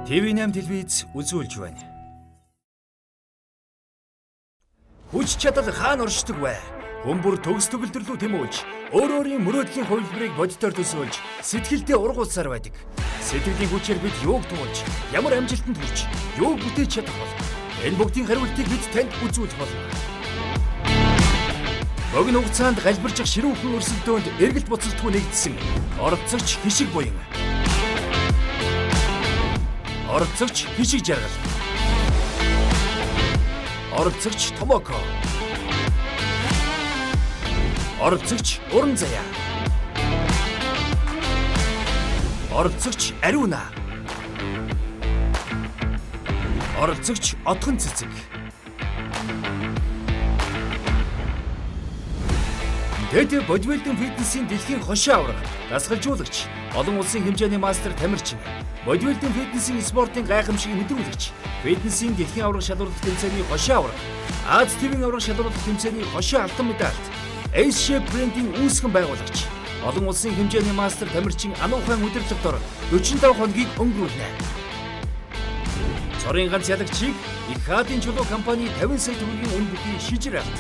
TV8 телевиз үзүүлж байна. Хүч чадал хаана оршдог вэ? Хүмүүр төгс төгөлдрөлөө тэмүүлж, өөрийн мөрөөдлийн хувилбарыг бодитоор төсөөлж, сэтгэлдээ ургуулсаар байдаг. Сэтгэлийн хүчээр бид юуг туулж, ямар амжилтанд хүрч, юуг бүтээж чадах вэ? Энэ бүгдийн хариултыг бид танд үзүүлэх болно. Богино хугацаанд галбирчих ширүүхэн өрсөлдөөнд эргэлт буцалтгүй нэгдсэн оролцогч хишиг буян. Оролцогч хишиг жаргал. Оролцогч Томоко. Оролцогч Уран заяа. Оролцогч Ариуна. Оролцогч Отгон цэцэг. Тэд бодибилдинг фитнесийн дэлхийн хошин авраг, дасгалжуулагч, олон улсын хэмжээний мастер тамирчин, бодибилдинг фитнесийн спортын гайхамшиг мэдрүүлэгч, фитнесийн дэлхийн авраг шалралт тэмцээний хошин авраг, Аз ТV-ийн авраг шалралт тэмцээний хошин алтан медальт, Ace Chef брендийн үүсгэн байгуулагч, олон улсын хэмжээний мастер тамирчин Ануухайн удирдлага дор 45 хоногийг өнгөрүүлнэ. Цорын ганц ялагчийг их хаадын чулуу компани 50 сая төгрөгийн үн бүхий шижир авт.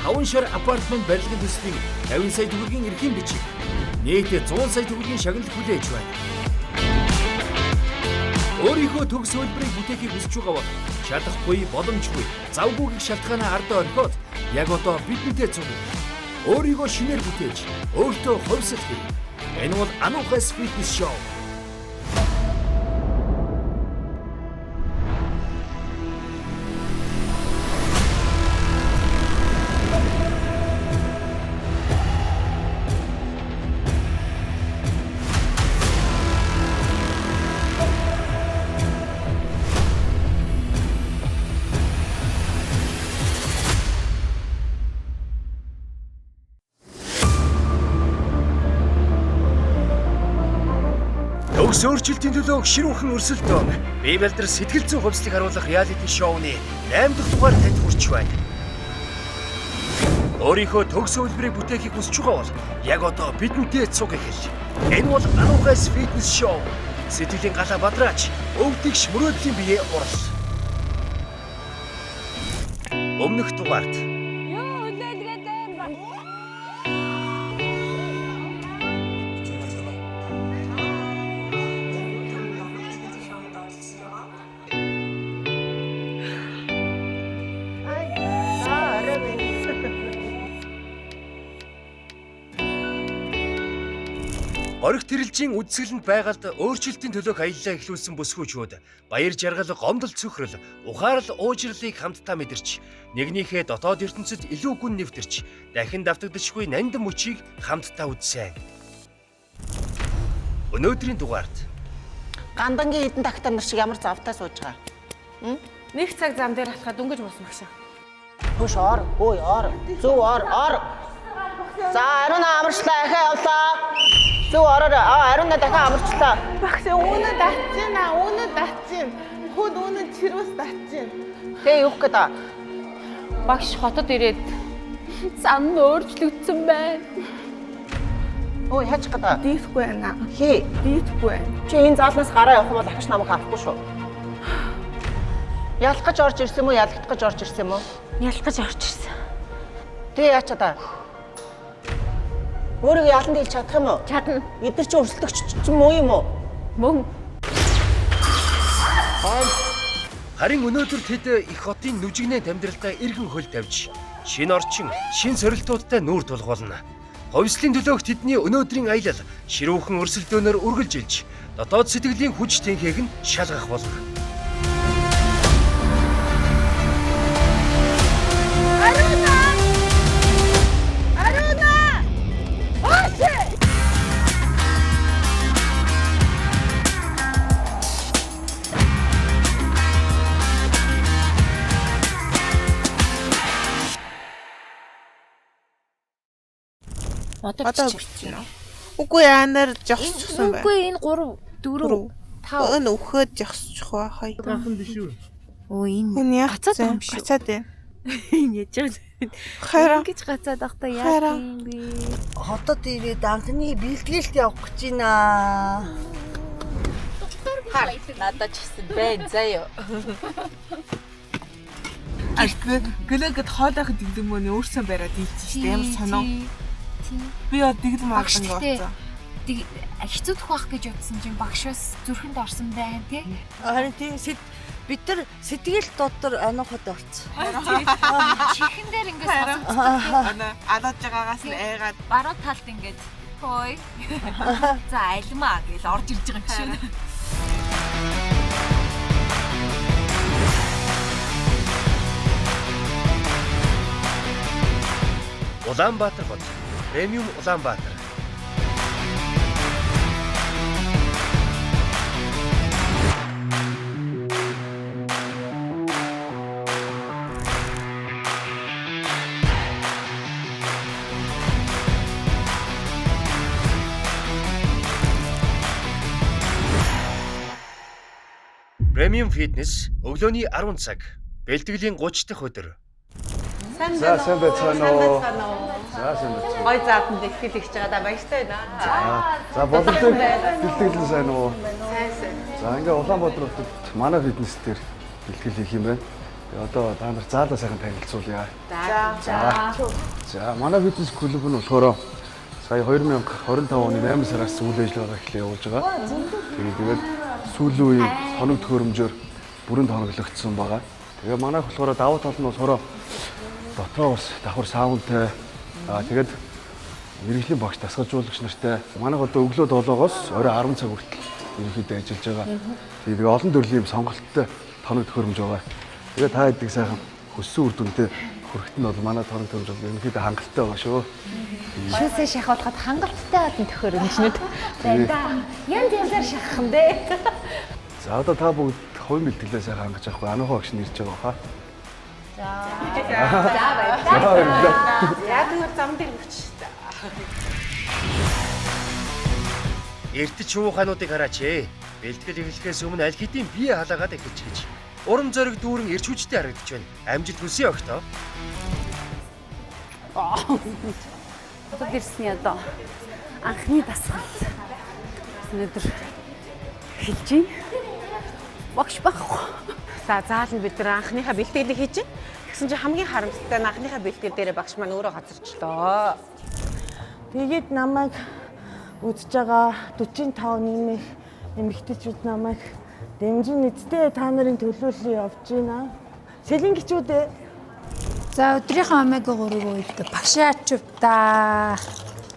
5 шар апартмент барилгын төсвийн 50 сая төгрөгийн эрхийн бичиг, нийт 100 сая төгрөгийн шагналыг хүлээж байна. Өөрийнхөө төгс хөлбөрийг бүтээхийг хүсэж байгаа бол чадахгүй, боломжгүй, завгүйг шалтгаанаа ардаа орхиод яг одоо бидэнтэй цуг. Өөрийгөө шинээр бүтээж, өөртөө хувьсал хий. Энэ бол Ануухайс фитнес шоу. Төгс өөрчлөлтийн төлөө ширүүхэн өрсөлдөөн. Бие бэлдэр сэтгэл зүйн хувьслыг харуулах реалити шоуны 8 дахь дугаар танд хүрч байна. Өөрийнхөө төгс хөлбөрийг бүтээхийг хүсэж байгаа бол яг одоо бидэнтэй цуг эхэл. Энэ бол Ануухайс фитнес шоу. Сэтгэлийн галаа бадраач, өвдөгч мөрөөдлийн биеэ урал. Өмнөх дугаарт Орих тэрэлжийн үдсгэлэнд байгалд өөрчлөлтийн төлөөх аяллаа эхлүүлсэн бүсгүйчүүд баяр жаргал, гомдол цөхрөл, ухаарл уужрлыг хамтдаа мэдэрч, нэгнийхээ дотоод ертөнцид илүү гүн нэвтэрч, дахин давтагдчихгүй нандин мөчийг хамтдаа үзсэн. Өнөөдрийн дугаард Гандангийн хідэн тагтар нар шиг ямар завтай сууж байгаа. Нэг цаг зам дээр алхаад дөнгөж боссон багшаа. Хөш ор, ой ор, зүв ор. За Ариуна амарчлаа, ахаа явлаа. Зүв ороо. Ариуна дахин амарчлаа. Багшаа үүнэ датчин. Хүүд үүнэ чирүүс датчин. Тэ юух гэдэг. Багш хотод ирээд зам өөрчлөгдсөн байна. Ой хаач гэдэг. Дийхгүй байна. Хээ, Дийхгүй байна. чи энэ заалнаас гараа явах юм бол ахш намайг харахгүй шүү. Ялах гэж орж ирсэн юм уу? Ялагдах гэж орж ирсэн юм уу? Ялах гэж орж ирсэн. Тэ яачаа та. Өөрийгөө ялан дийлж чадах юм уу? Чадна. Эдгээр чи өрсөлдөгч ч юм уу юм уу? Мөн. харин өнөөдөр тэд их хотын нүжигнээ амьдралдаа эргэн хөл тавьж, шинэ орчин, шинэ сорилтуудтай нүүр тулгуулна. Хувьслын төлөөх тэдний өнөөдрийн аялал ширүүхэн өрсөлдөөнөөр үргэлжилж, дотоод сэтгэлийн хүч тэнхээг нь шалгах болно. Одоо бичсэн үү? Үгүй яанаар жогсчихсан бай. Үгүй энэ 3 4 5 Өн өвхөд жогсчих бай хай. Гахан биш үү? Өө энэ Хүн яг гацаад юм шүү. Гацаад байна. Яаж вэ? Хараа. Ингэж гацаад ахта Хараа. яах юм бэ? Хотод ирээд анхны бэлтгэлд явах гэж байна. Надад ч гэсэн байна заяа. Гэлэгэд хоолойход дэгдэм мөний өөрсөө бариад ийчих шүү дээ. Ямар сонио. Би одоо дэглэм авсан гоцоо. Хэцүүдэх байх гэж утсан чинь багшаас зүрхэнд орсон байна тий. Харин тийм бид нар сэтгэл дотор аноход орсон. Чихэн дээр ингээд сонсогдсон. Алаад байгаагаас нь айгаад Баруун талд ингээд хөөй. За айлмаа гэж орж ирж байгаа юм чинь. Улаанбаатар хот. Премиум Улаанбаатар. Премиум фитнес өглөөний 10 цаг. Бэлтгэлийн 30 дахь өдөр. За сайн байцгаана уу? За сайн байцгаана. Гой заатанд ихтгэл хийж байгаа да баяртай байна. За боломжтой бэлтгэл сайн уу? Сайн. За ингээ Улаанбаатар хотод манай фитнес дээр бэлтгэл хийх юм байна. Тэгээ одоо та нар заалаа сайхан танилцуулъя. За манай фитнес клуб нь болохоор сая 2025 оны 8 сараас үйл ажиллагаа эхлээ явуулж байгаа. Тэгээд сүүлийн үеийн хоног төхөөрөмжөөр бүрэн тоноглогдсон байгаа. Тэгээ манайх болохоор давуу тал нь болохоор дотроо бас давхар саундтай тэгээд мэргэжлийн багш дасгалжуулагч нартай манайх одоо өглөө 7-оос орой 10 цаг хүртэл ерөнхийдөө ажиллаж байгаа. Тэгээд олон төрлийн сонголттой тоног төхөөрөмж байгаа. Тэгээ та хэдийг сайхан хөссөн үр дүнтэй хүрэхэд нь бол манай тоног төхөөрөмж ерөнхийдөө хангалттай байгаа шүү. Шүүсээ шахуулахад хангалттай олон төхөөрөмжнүүд байна да. Янзаар шахах юм дээ. За одоо та бүгд хувийн бэлтгэлээ сайхан хангаж авахгүй анхаа багш нэрж байгаа хаа. Яг нэг зам дээр өгч та. Эртэж шуухануудыг хараач ээ. Бэлтгэл эхлэхээс өмнө аль хэдийн бие халаагаад эхэлж гэж. Урам зориг дүүрэн эрч хүчтэй харагдаж байна. Амжилт хүсье өгтөө. Одоо гэрсний одоо анхны дасгал. Өнөөдөр хэлж байна. Багш байхгүй. За заална бид нар анхныхаа бэлтгэлийг хийж чинь. Тэгсэн чинь хамгийн харамсалтай нь анхныхаа бэлтгэл дээр багш маань өөрөө газарчлоо. Тэгээд намайг үзэж байгаа 45 нэмэгтэйчүүд намайг дэмжин эцтэй та нарын төлөөлөл явж байна. Сэлэнгичүүд За өдрийнхөө омега 3-ыг үед багшаачудаа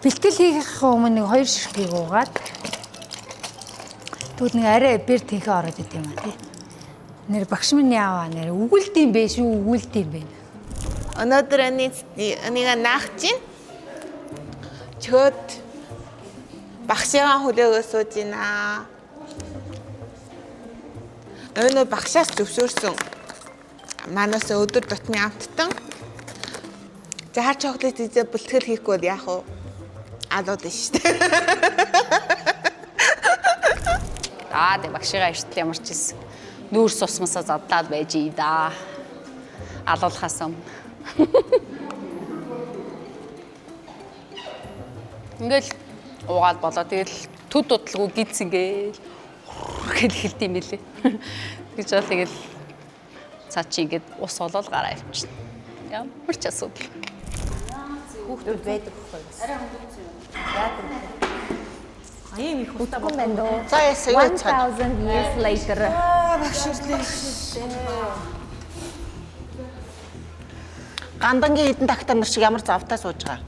бэлтгэл хийх өмнө 2 ширхгийг уугаад тэгвэл нэг арай бэр тэнхээ ороод идэв юм аа тий. Нэр багш минь яаваа нэр үгэлдэм бэ шүү үгэлдэм бэ. өнөөдөр энийг наах чинь чөт багшаа хүлээгөө сууж байна. Өнөө багшаас зөвшөөрсөн манаас өдөр тутмын амттан зар чоколад изэ бэлтгэл хийхгүй бол яах вэ? Алууд нь шүү дээ. Тэг багшигаа эртэл ямар ч юм нүүр сусмасаа задлаад байж ий да. Алуулахаас өмнө. Ингээл уугаад болоо тэгэл төд дутлаггүй гидсингээл гэл хэлт юм билээ. Гэж бол тэгэл цаа чи ингээд ус олол гараа авчихна. Ямар ч асуудал. Хүүхдүүд байдаг байхгүй юу? Аян их утаа Үгүй байна дөө. За ясаа юу цаа. 1000 years later. Гандангийн хідэн тагтар нар шиг ямар завтай сууж байгаа.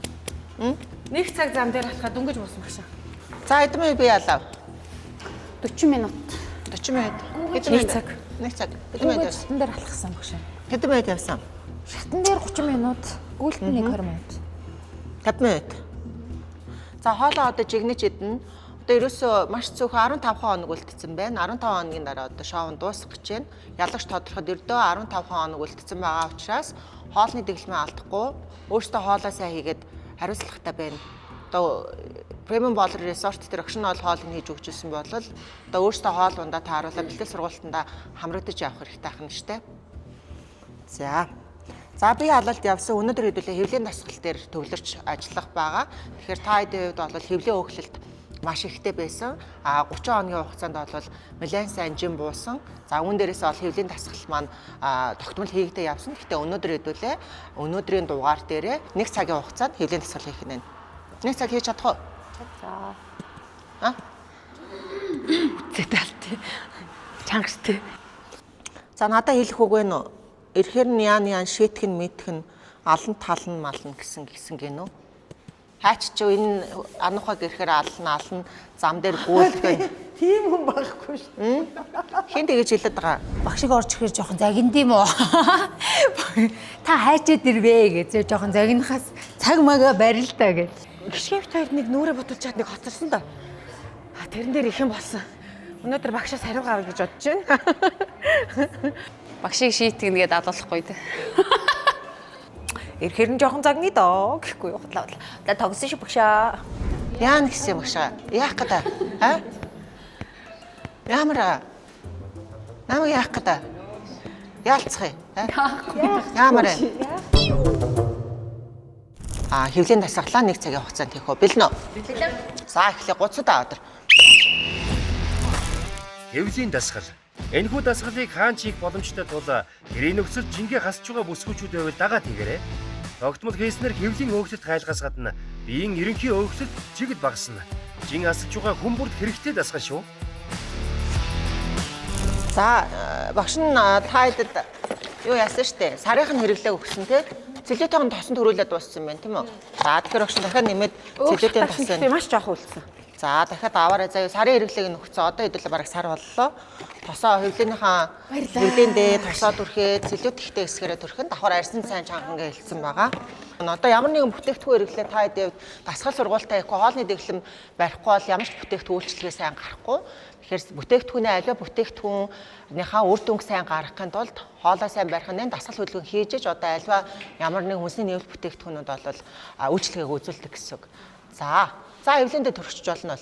Нэг цаг зам дээр хатгаад дөнгөж буусан багшаа. За хэдэн минут би ялав? 40 минут. 40 минут. Хэдэн Нэг минут? цаг. Нэг цаг. Хэдэн минут? Шатан дээр алхсан багш. Хэдэн минут явсан? Шатан дээр 30 минут, гүйлтэн нэг 20 минут. 50 минут. За хоолоо одоо жигнэж идэнэ. Одоо ерөөсөө маш цөөхөн 15 хоног үлдсэн байна. 15 хоногийн дараа одоо шоу дуусах гэж байна. Ялагч тодорхойд ердөө 15 хоног үлдсэн байгаа учраас хоолны дэглэмээ алдахгүй өөртөө хоолоо сайн хийгээд хариуцлагатай байна. Одоо премиум болор resort дээр огшин хоол хийж өгч ирсэн бол одоо өөртөө хоол ундаа тааруулаад бэлтгэл сургалтандаа хамрагдаж явах хэрэгтэй ахна штэ. За. За би халалт явсан өнөөдөр хэдүүлээ хэвлэлийн дасгал дээр төвлөрч ажиллах байгаа. Тэгэхээр та хэдийн хувьд бол хэвлэлийн өглөлт маш ихтэй байсан. 30 хоногийн хугацаанд бол нэлээд сайн жим буусан. За үүн дээрээс бол хэвлэлийн дасгал маань тогтмол хийгдээ явсан. Гэхдээ өнөөдөр хэдүүлээ. Өнөөдрийн дугаар дээрээ 1 цагийн хугацаанд хэвлэлийн дасгал хийх нь. 1 цаг хийж чадах уу? За. Зэтэлтэй. Чангастай. За надад хэлэх үг вэ нөө? Эрхээр нь яан шийтгэн мэдхэн алан талан мална гэсэн гинөө. Хаач ч энэ анухаг ирэхээр ална зам дээр гүйлгэн. Тийм хүн байхгүй шүү. Хин тэгэж хэлээд байгаа. Багшиг орж ирэхээр жоохон загинд юм уу? Та хайчаад ирвэ гэж жоохон загинахаас цаг мага барил та гэж. Гişгэмт хоёр нэг нүрэ буталж чад нэг хоцорсон да. Тэрэн дээр их юм болсон. Өнөөдөр багшаас хариу гаргая гэж бодож байна. Багшийг шийтгэнгээд алуулахгүй дээ. Ирэхээр нь жоохон загны доо гэхгүй юу худлаа. Одоо тогсон шүү багшаа. Яан гэсэн багшаа. Яах гэдэг? Ямар намайг яах гэдэг? Яалцах юм. Ямар вэ? Хэвлэлийн дасгалаа 1 цагийн хугацаанд хийх үү? Бэлнэ үү? Бэлнэ. За эхлэе 30 өдөр. Хэвлийн дасгал. Энэхүү дасгалыг хаан хийх боломжтой тул гэрээ нөхцөл жингээ хасч байгаа бүсгүүчүүд байвал дагаад хийгээрэй. Тогтмол хийснээр хэвлийн өөхлөлт хайлгаас гадна биеийн ерөнхий өөхлөлт жигд багасна. Жин асалж байгаа хүмүүрд хэрэгтэй дасгал шүү. За багш нь тааидад юу яасан штэ? Сарынх нь хэрэглээг өгсөн те. Цэлютийн тосон төрүүлээд дууссан байна тийм үү? За тэгэхээр багш дахиад нэмээд цэлютийн тосон. Маш жоох үлдсэн. За дахиад аваарай заяа сарын хэрэглээг нөхцөө одоо хэдүүлээ бараг сар боллоо. Тосоо хэвлэлийнхаа хэвлээндээ тосоо түрхээ цэлют ихтэй хэсгээрээ түрхэн давхар арьсан сайн чангангээ хэлсэн байгаа. Одоо ямар нэгэн бүтээгдэхүүн хэрэглээ та хэд дасгал сургуультай их хоолны дэглэм барихгүй бол ямар ч бүтээгдэхүүн үйлчлэгээ сайн гарахгүй. Тэгэхээр бүтээгдэхүүнээ аливаа бүтээгдэхүүнийхаа үр дүнг сайн гаргахын тулд хоолоо сайн барих нь дасгал хөдөлгөөн хийж иж одоо аливаа ямар нэгэн хүнсний нэвлэл бүтээгдэхүүнүүд бол үйлчлэгээг үзүүлдэг гэсэн үг. За хэвлээндээ төрчихж болно.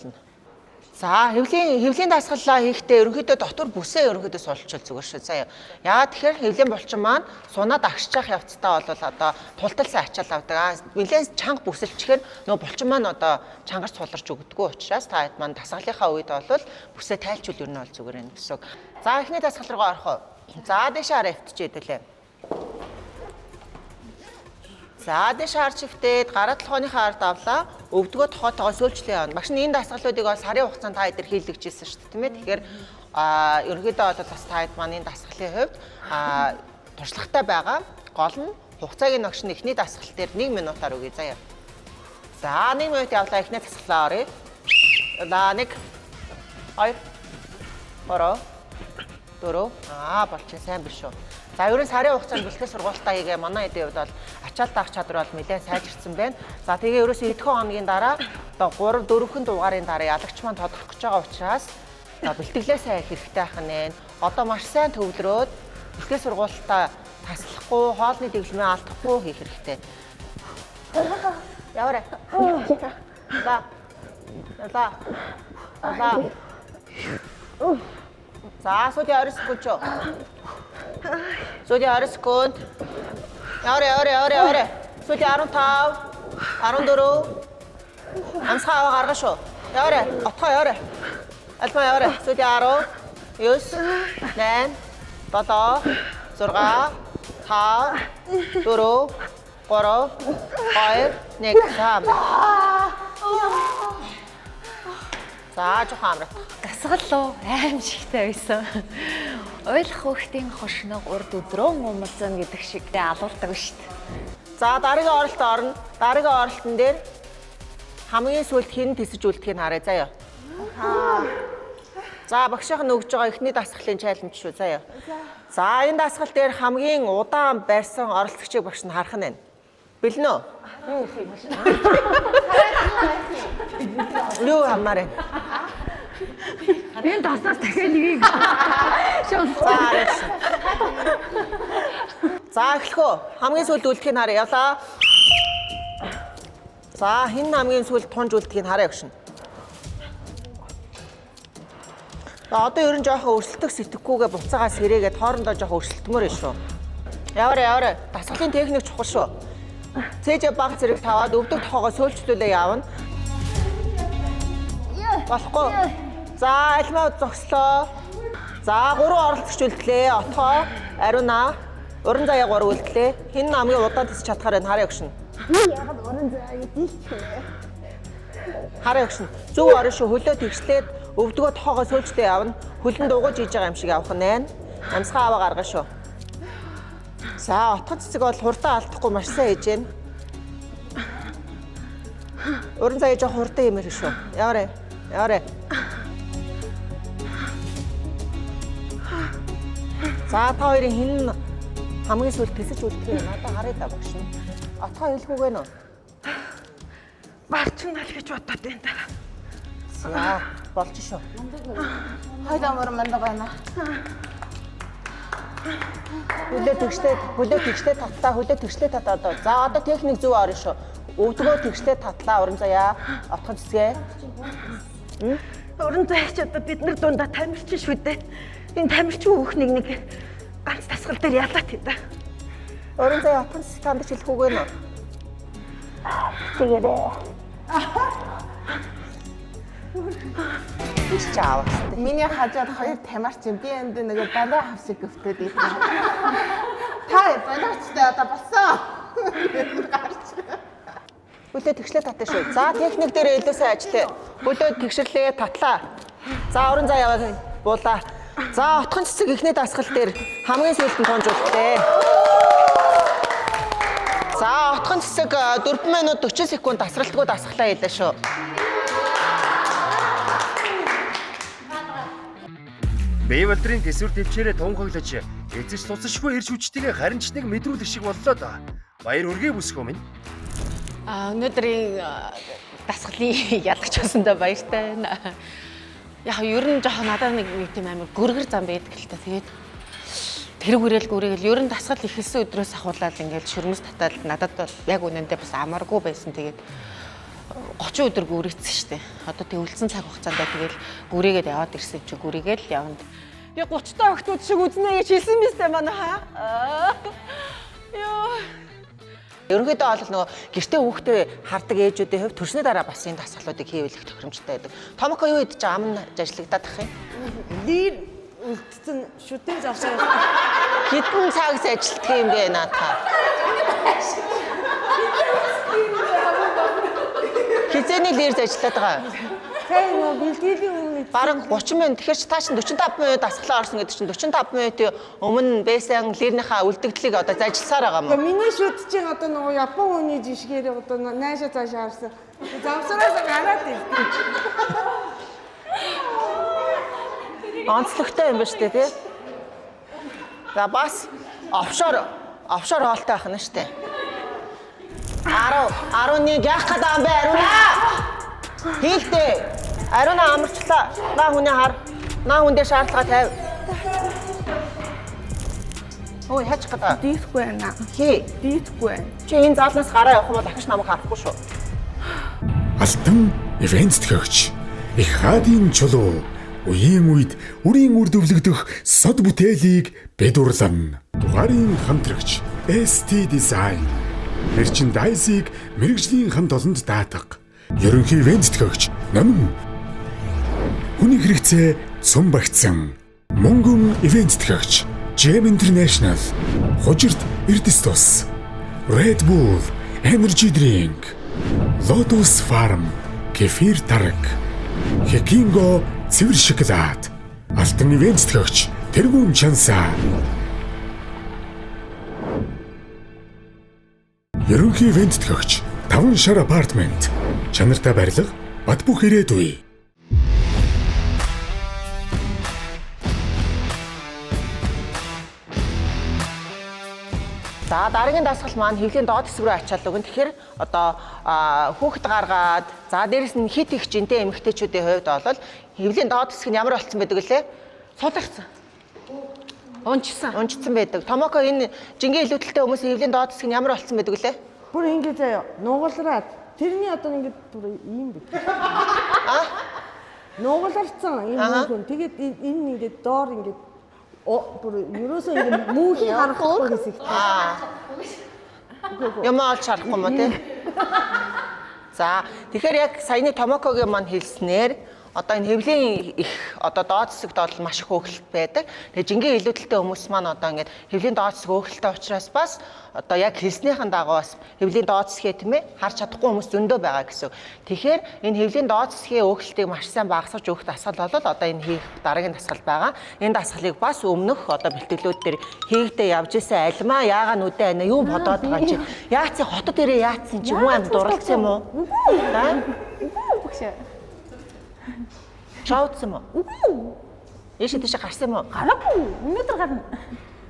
За хэвлийн дасгалаа хийхдээ ерөнхийдөө дотор бүсээ ерөнхийдөө суулчвал зүгээр шүү. За яа тэгэхээр хэвлийн булчин маань сунаад агшчих явцдаа бол одоо тулталсан ачаал авдаг. Нэлээд чанга бүсэлчгээр нөө булчин маань одоо чангарч суларч өгдөггүй учраас та хэд маань дасгалынхаа үед бол бүсээ тайлчвал ер нь бол зүгээр юм гэсэн үг. За эхний дасгал руу орох уу? За дэше хараа өвтчихэд үлээ. За дэше харж ихтэй гараа толгойнхаа ард авлаа. Өвдгөө тохоотойгоо сөөлжлээ явна. Багш нь энэ дасгалуудыг бол сарын хугацаанд та хэд хийлгэжсэн шүү дээ тийм ээ. Тэгэхээр ерөнхийдөө бол бас та хэд маань энэ дасгалын хувьд туршлагатай байгаа. Гол нь хугацааг нь багш нь эхний дасгал дээр 1 минутаар өгье заяа. За 1 минут явлаа эхний дасгалаа оръё. За 1 2 3 4 болчих сайн биш үү. За ерөн сарын хугацаанд бэлтгэл сургуультаа хийгээ манай эдийн хувьд бол ачаалт авах чадвар бол нэлээд сайжирсан байна. За тэгээ ерөөсөө хэдхэн хоногийн дараа одоо 3-4 дугаарын дараа ялагч маань тодорхой гэж байгаа учраас бэлтгэлээ сайн хийх хэрэгтэй байх нь. Одоо маш сайн төвлөрөөд бэлтгэл сургуультаа таслахгүй, хоолны дэглэмээ алдахгүй хийх хэрэгтэй. Яваарай. За сүүлийн 20 секунд ч. Сүүлийн 20 секунд. Яваарай. Сүүлийн 15, 14. Амсгаа гаргаа шүү. Яваарай. Отгоо яваарай. Альбаа яваарай. Сүүлийн 10, 9, 8, 7, 6, 5, 4, 3, 2, 1. За жоохон амрах. Дасгал аимшигтай байсан. Ойлгох хүүхдийн хошног урд өдрөө умалцсан гэдэг шиг алуулдаг шүү дээ. За дараагийн оролт орно. Дараагийн оролтон дээр хамгийн сүүлд хэн тисэж үлдэхийг харъя заяа. За багшийнх нь өгж байгаа эхний дасгалын чаленж шүү заяа. За энэ дасгал дээр хамгийн удаан барьсан оролцогчийг багш нь харах нь байна. Бэлнэ үү? Юу хамаарэ? Энэ доснаас дахиад нэгийг За эхлэх үү? Хамгийн сүүлд үлдэхийг харъя. Явлаа. За хэн хамгийн сүүлд тунж үлдэхийг харъя өгшин. Одоо ер нь жоохон өрсөлдөх сэтгэхгүйгээ буцаагаа сэрээгээд хоорондоо жоохон өрсөлдмөр юм шүү. Яваарай. Дасгалын техник чухал шүү. Цээж баг зэрэг таваад өвдөг тохоогоо сөөлчлүүлээ явна. Болохгүй. За, альмаа зогслоо. За, 3 оролцогч үлдлээ. Отгоо, Ариуна, уран заяа 3 үлдлээ. Хин хамгийн удаан тисч чадхаар байна. Хараа өгшин. Ягаад уран заяаг дийлчих вэ? Хараа өгшин. Зөв орон шүү. Хөлөө тэгслээд өвдгөө тохоогоо сөөлжтэй явна. Хөлн дуугаж хийж байгаа юм шиг явах нь байна. Амсгаа аваа гаргаа шүү. За, отгон цэцэг бол хурдан алдахгүй маш сайн хийж байна. Уран заяа жоох хурдан юмэр шүү. Яваарэ. Яваарэ. За, та хоёрын хин хамгийн сүүлд тэсэж үлдэх юм. Надаа харъя да багш. Отгоо хэлэхгүй гэнэ үү? Барчин ал гэж бодоод байна да. За, болж шүү. Хайдаа мөр манд байна. Хөлөө тэгштэй татлаа, хөлөө тэгштэй татаад. За, одоо техник зөв орно шүү. Өвдгөө тэгштэй татлаа, уран заяа, отгон цэцгээ. Уран заяач одоо бид нар дундаа тамирчин шүү дээ. Энэ тамирчин хүүхнийг нэг ганц тасгал дээр ялаад хийдэ. Уран заяа отгон цэцэг танд хэлэхгүй гэнэ үү? Тэгээрээ. Иш чаав. Миний хажууд 2 тамирчин би энд нэг балай хавсыг гөвтөд ийсэн. Та балайчтай одоо болсон. Хөлөө тэгшлээ татаа шүү. За, техник дээр илүү сайн ажиллая. Хөлөө тэгшлээ татлаа. За, уран заяа буулаа. За, отгон цэцэг ихний дасгал дээр хамгийн сүүлд нь тунж үлдээ. За, отгон цэцэг 4 минут 40 секунд тасралтгүй дасглаа хийлээ шүү. Бэйвэлдрийн төсвөр төвчээрээ тунхаглаж эзэж тусашгүй ирж хүчтэйгээ харинчныг мэдрүүлэх шиг боллоо да. Баяр үргээ бүсгөө минь. Өнөөдрийн дасгалын ялгч басандаа баяртай байна. Яг ер нь жоохон надад нэг тийм амар гүргэр зам байдаг л та. Тэгээд тэр гүрэл ер нь дасгал ихэлсэн өдрөөс ахуулаад ингээд шүрмэс татаад надад бол яг үнэндээ бас амаргүй байсан. Тэгээд 30 өдөр гүрэгдсэн штэ. Одоо тэг үлдсэн цаг хугацаанд тэгэл гүрээгээд яваад ирсэн чи гүрээгээл явна. Би 30 та охтууд шиг үзнэ гэж хэлсэн мэт манай хаа. Йоо. Ерөнхийдөө бол нөгөө гэртээ хүүхдээ хардаг ээжүүдийн хувьд төрсний дараа бас энэ дасгалуудыг хийвэлэх тохиромжтой байдаг. Томоко юу хийж байгаа ам нь ажиллагдаад ах юм? Лир үлдсэн шүтэн завсаа. Хэдэн цагс ажилтдаг юм бэ наата? Хизээний лирж ажиллаад байгаа. Сайн нөө бэлтгэлийн өмнө Бараг 30 минут. Тэгэхээр чи та чинь 45 минут дасгалаа орсон гэдэг чинь 45 минутын өмнө байсан лирнийхаа үлдэгдлийг одоо зажилсаар байгаа юм уу? миний шүт чинь одоо нөгөө Япон хүний жишгээр одоо наашаа цаашаа харсан. Завсараас гараад ирсэн. Онцлогтой юм ба штэ тий. За бас офшор хоолтой байх нь штэ. 11 яах гээд байгаа юм бэ Ариуна? Хийлдээ. Ариуна амарчлаа. Наа хүнээ хар. Наа хүндээ шаардлага тавь. Ой хаач гэдэг. Дийлэхгүй байна. Хий. Дийлэхгүй байна. Чи энэ заалнаас гараа явах юм бол ахиж намайг харахгүй шүү. Алтан ивент төгч их хаадын чулуу үеийн үед үрийн үр дүвлэгдэх сод бүтээлийг бэдурлан. Дугаарын хамтрагч ST Design мерчендайзыг мэрэгжлийн хамт олонд даатга. Ерөнхий ивент төгч Намн хүний хэрэгцээ цум багцсан. Мөнгөн ивент төгч Gem International Хожирт Эрдэс тус Red Bull Energy Drink Lotus Farm Кефир тараг Хекинго цэвэр шоколад Алтан ивент төгч Тэргүүн чансаа Ерөнхий ивент төгч 5 шар апартмент чанартай барилга бат бөх ирээдүй. За дараагийн дасгал маань хэвлийн доод хэсэг рүү ачаал өгөн. Тэгэхээр одоо хүүхэд гаргаад за дээрэс нь хит их жинтэй эмэгтэйчүүдийн хувьд бол хэвлийн доод хэсэг нь ямар болцсон байдаг лээ? Суларсан. Унжсан байдаг. Томоко энэ жингийн илүүдэлтэй хүмүүсийн хэвлийн доод хэсэг нь ямар болцсон байдаг лээ? Бүр ингэ заяа нугалраад тэрний одоо ингэ бүр ийм бит. Нугаларсан ийм хүн. Тэгээд энэ ингэ доор ингэ бүр ерөөсөө ингэ мөнхийн харахгүй хэсэг. Ямаа олж харахгүй юм тий. За тэгэхээр яг саяны Томокогийн маань хэлснээр одоо энэ хэвлийн их одоо доод хэсэгт бол маш их өөхөлт байдаг. Тэгээ жингийн илүүдэлтэй хүмүүс маань одоо ингээд хэвлийн доод хэсэг өөхөлттэй учраас бас одоо яг хэлснийхэн дагуу бас хэвлийн доод хэсгээ тийм ээ харж чадахгүй хүмүүс зөндөө байгаа гэсэн. Тэгэхээр энэ хэвлийн доод хэсгийн өөхөлтийг маш сайн багасгаж өгөх дасгал бол одоо энэ хийх дараагийн дасгал байгаа. Энэ дасгалыг бас өмнөх одоо бэлтгэлүүд дээр хийгдээ явж исэн альмаа яага нүдэ байна юу бодоод байгаа чи яац хотод ирээ яатсан чи юм амд дурлцсан юм уу? Аа? Шаудсан юм уу? Ийш тийш гарсан юм уу? Гараагүй. Өнөөдөр гарна.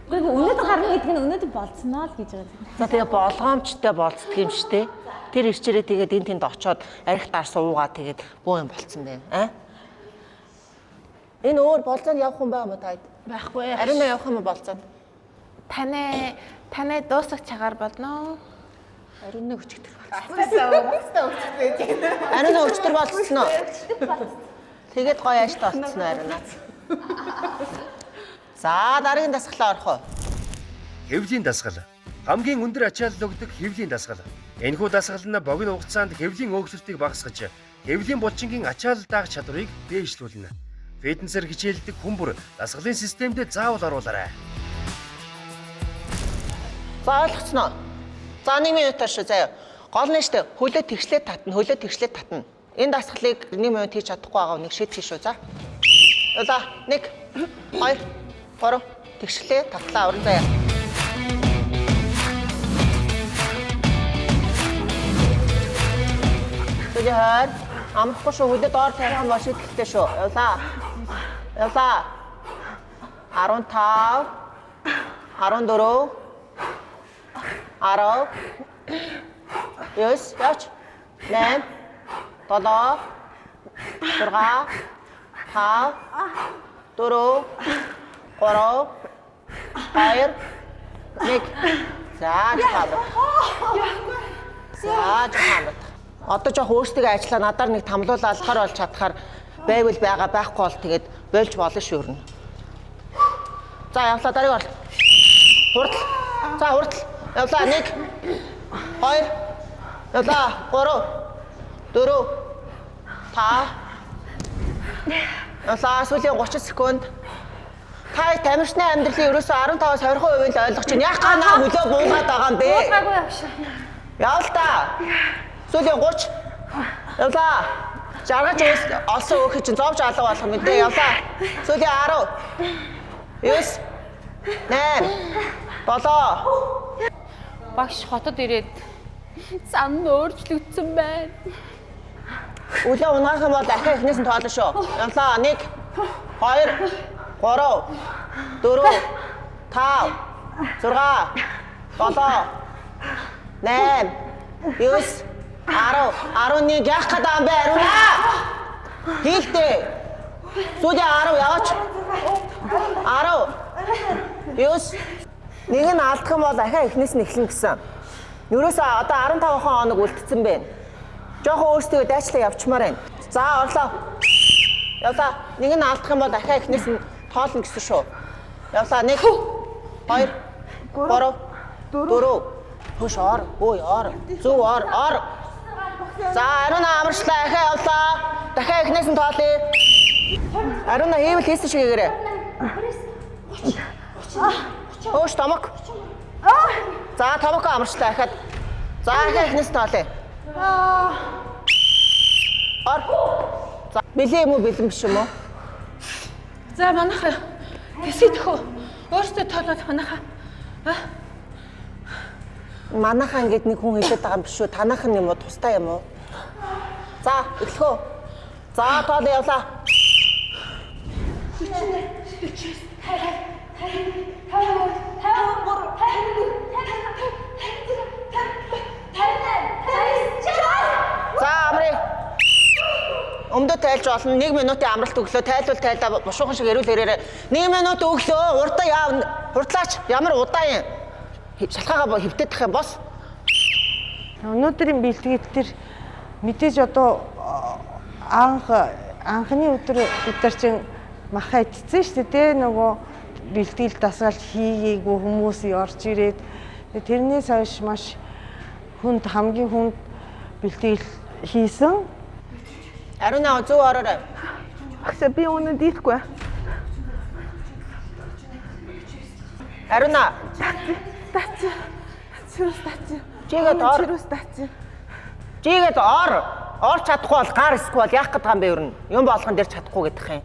Үгүй өнөөдөр гарна гэдэг нь өнөөдөр болцсноо л гэж байгаа. За тэгээ болгоомжтой болцдог юм шүү дээ. Тэр ирчээрээ тэгээд энэ тэнд очоод арх таар суугаа тэгээд бөө юм болцсон байна. Аа? Энэ өөр болцоонд явах хүн байгаа мó таад? Байхгүй. Ариун явах юм болцоонд? Таны дуусах чагаар болно. Ариун өчтөр болцсон. Ариун өчтөр болцсон уу? Тэгээд гоё ааштай болцсон ариун. За дараагийн дасгалаа орох уу? Хэвлийн дасгал. Хамгийн өндөр ачаалал өгдөг хэвлийн дасгал. Энэхүү дасгал нь богино хугацаанд хэвлийн өөхлөлтийг багасгаж, хэвлийн булчингийн ачаалал даах чадварыг дээшлүүлнэ. Фитнесээр хичээлдэг хүн бүр дасгалын системд заавал оруулаарай. За ойлгоцноо. За 1 минутаар шүү заяа. Гол нь штэ хөлөө тэгшлээ татна. Энэ дасгалыг 1 минут хийж чадахгүй байгаа нэг шийдэх шүү за. За 1 2 3 тэгшлээ татлаа уран заяа. Тэгээд амрахгүй шүү хөлөө доор тавих юм бол шийдэхтэй шүү. Явлаа. 15 14 10 9 яач 8 7 6 5 4 3 2 1 За жахаа. Одоо жоох өөрсдөө ажиллаа надаар нэг тамлуулаад алхаар болж чадхаар байвал байгаа байхгүй бол тэгээд болж болно шүү өрнө. За явлаа дарыг орлоо. Хурдл. За хурдл. Явлаа 1 2 явлаа 3 4 5 явлаа сүүлийн 30 секунд. Та тамирчны амьдралын ерөөсөө 15-аас 20% л ойлгож байна. Яах ганаа хөлөө буулгаад байгаа юм бэ? Буулгаагүй явш. Явал та. Сүүлийн 30. Явлаа. Жаргаж олсон өөхөж чинь зовж алга болох юм дээ. Явлаа. Сүүлийн 10. 9 8 7 Багш хотод ирээд зам өөрчлөгдсөн байна. Үлээ унаах юм бол дахиад эхнээс нь тоолно шүү. Явлаа. 1 2 3 4 5 6 7 8 9 10 11 12 13 14 15 16 17 18 19 20 21 22 23 24 25 26 27 28 29 30 31 32 33 34 35 36 37 38 39 40 41 42 43 44 45 46 47 48 49 50 яах гэдэг юм бэ ариуна? Хийлдэ. Сүүлийн 10 яваач. 10 9 нэг нь алдах юм бол ахаа эхнээс нь эхлэн гэсэн. Ерөөсөө одоо 15 хоног үлдсэн байна. Жохон өөрсдөө дайчлаа явчмаар байна. За орлоо. Явлаа. Нэг нь алдах юм бол ахаа эхнээс нь тоолно гэсэн шүү. Явлаа 1 2 3 4 Хөш ор. Ой ор. Зүг ор. За ариуна амарчлаа ахаа явлаа. Дахиад эхнээс нь тоолъё. Ариуна хийвэл хийсэн шиг хийгээрэй. Өөш томок. За томок амарчлаа ахаад. За ахаа эхнээс нь тоолъё. Ор. За бэлээ юм уу бэлэн биш юм уу? За манайхаа тэсээ төхөө. Өөртөө тоолоод манайхаа. Манайхаа ингээд нэг хүн хэлээд байгаа юм биш үү? Танайх нь юм уу? Тустай юм уу? За эхлэх үү? За тоолё явлаа. За амрыг. Өмдөө тайлж болно. 1 минутын амралт өглөө тайлаа бушуухан шиг эрүүл ирээрээ. 1 минут өглөө урдаа яав. Хурдлаач ямар удаан юм. Шалхаагаа хөвтөдөх юм бос. Өнөөдрийн бэлтгэл дээр мэдээж одоо анхны өдөр бид чинь маха идсэн шүү дээ. Нөгөө бэлтгэл дасгал хийгээгүй хүмүүс орж ирээд тэрнээс хойш маш хамгийн хүнд бэлтгэл хийсэн. Ариуна зөв ороорой. Багш би өнөө дийлэхгүй. Ариуна. Тач. Чирүүс тач. Чигээд ор. Чирүүс тач. Чигээд ор. Орч чадахгүй бол гар эсвэл яах гэдэг юм бэ ер нь? Юм болгон дээр чадахгүй гэдэг юм.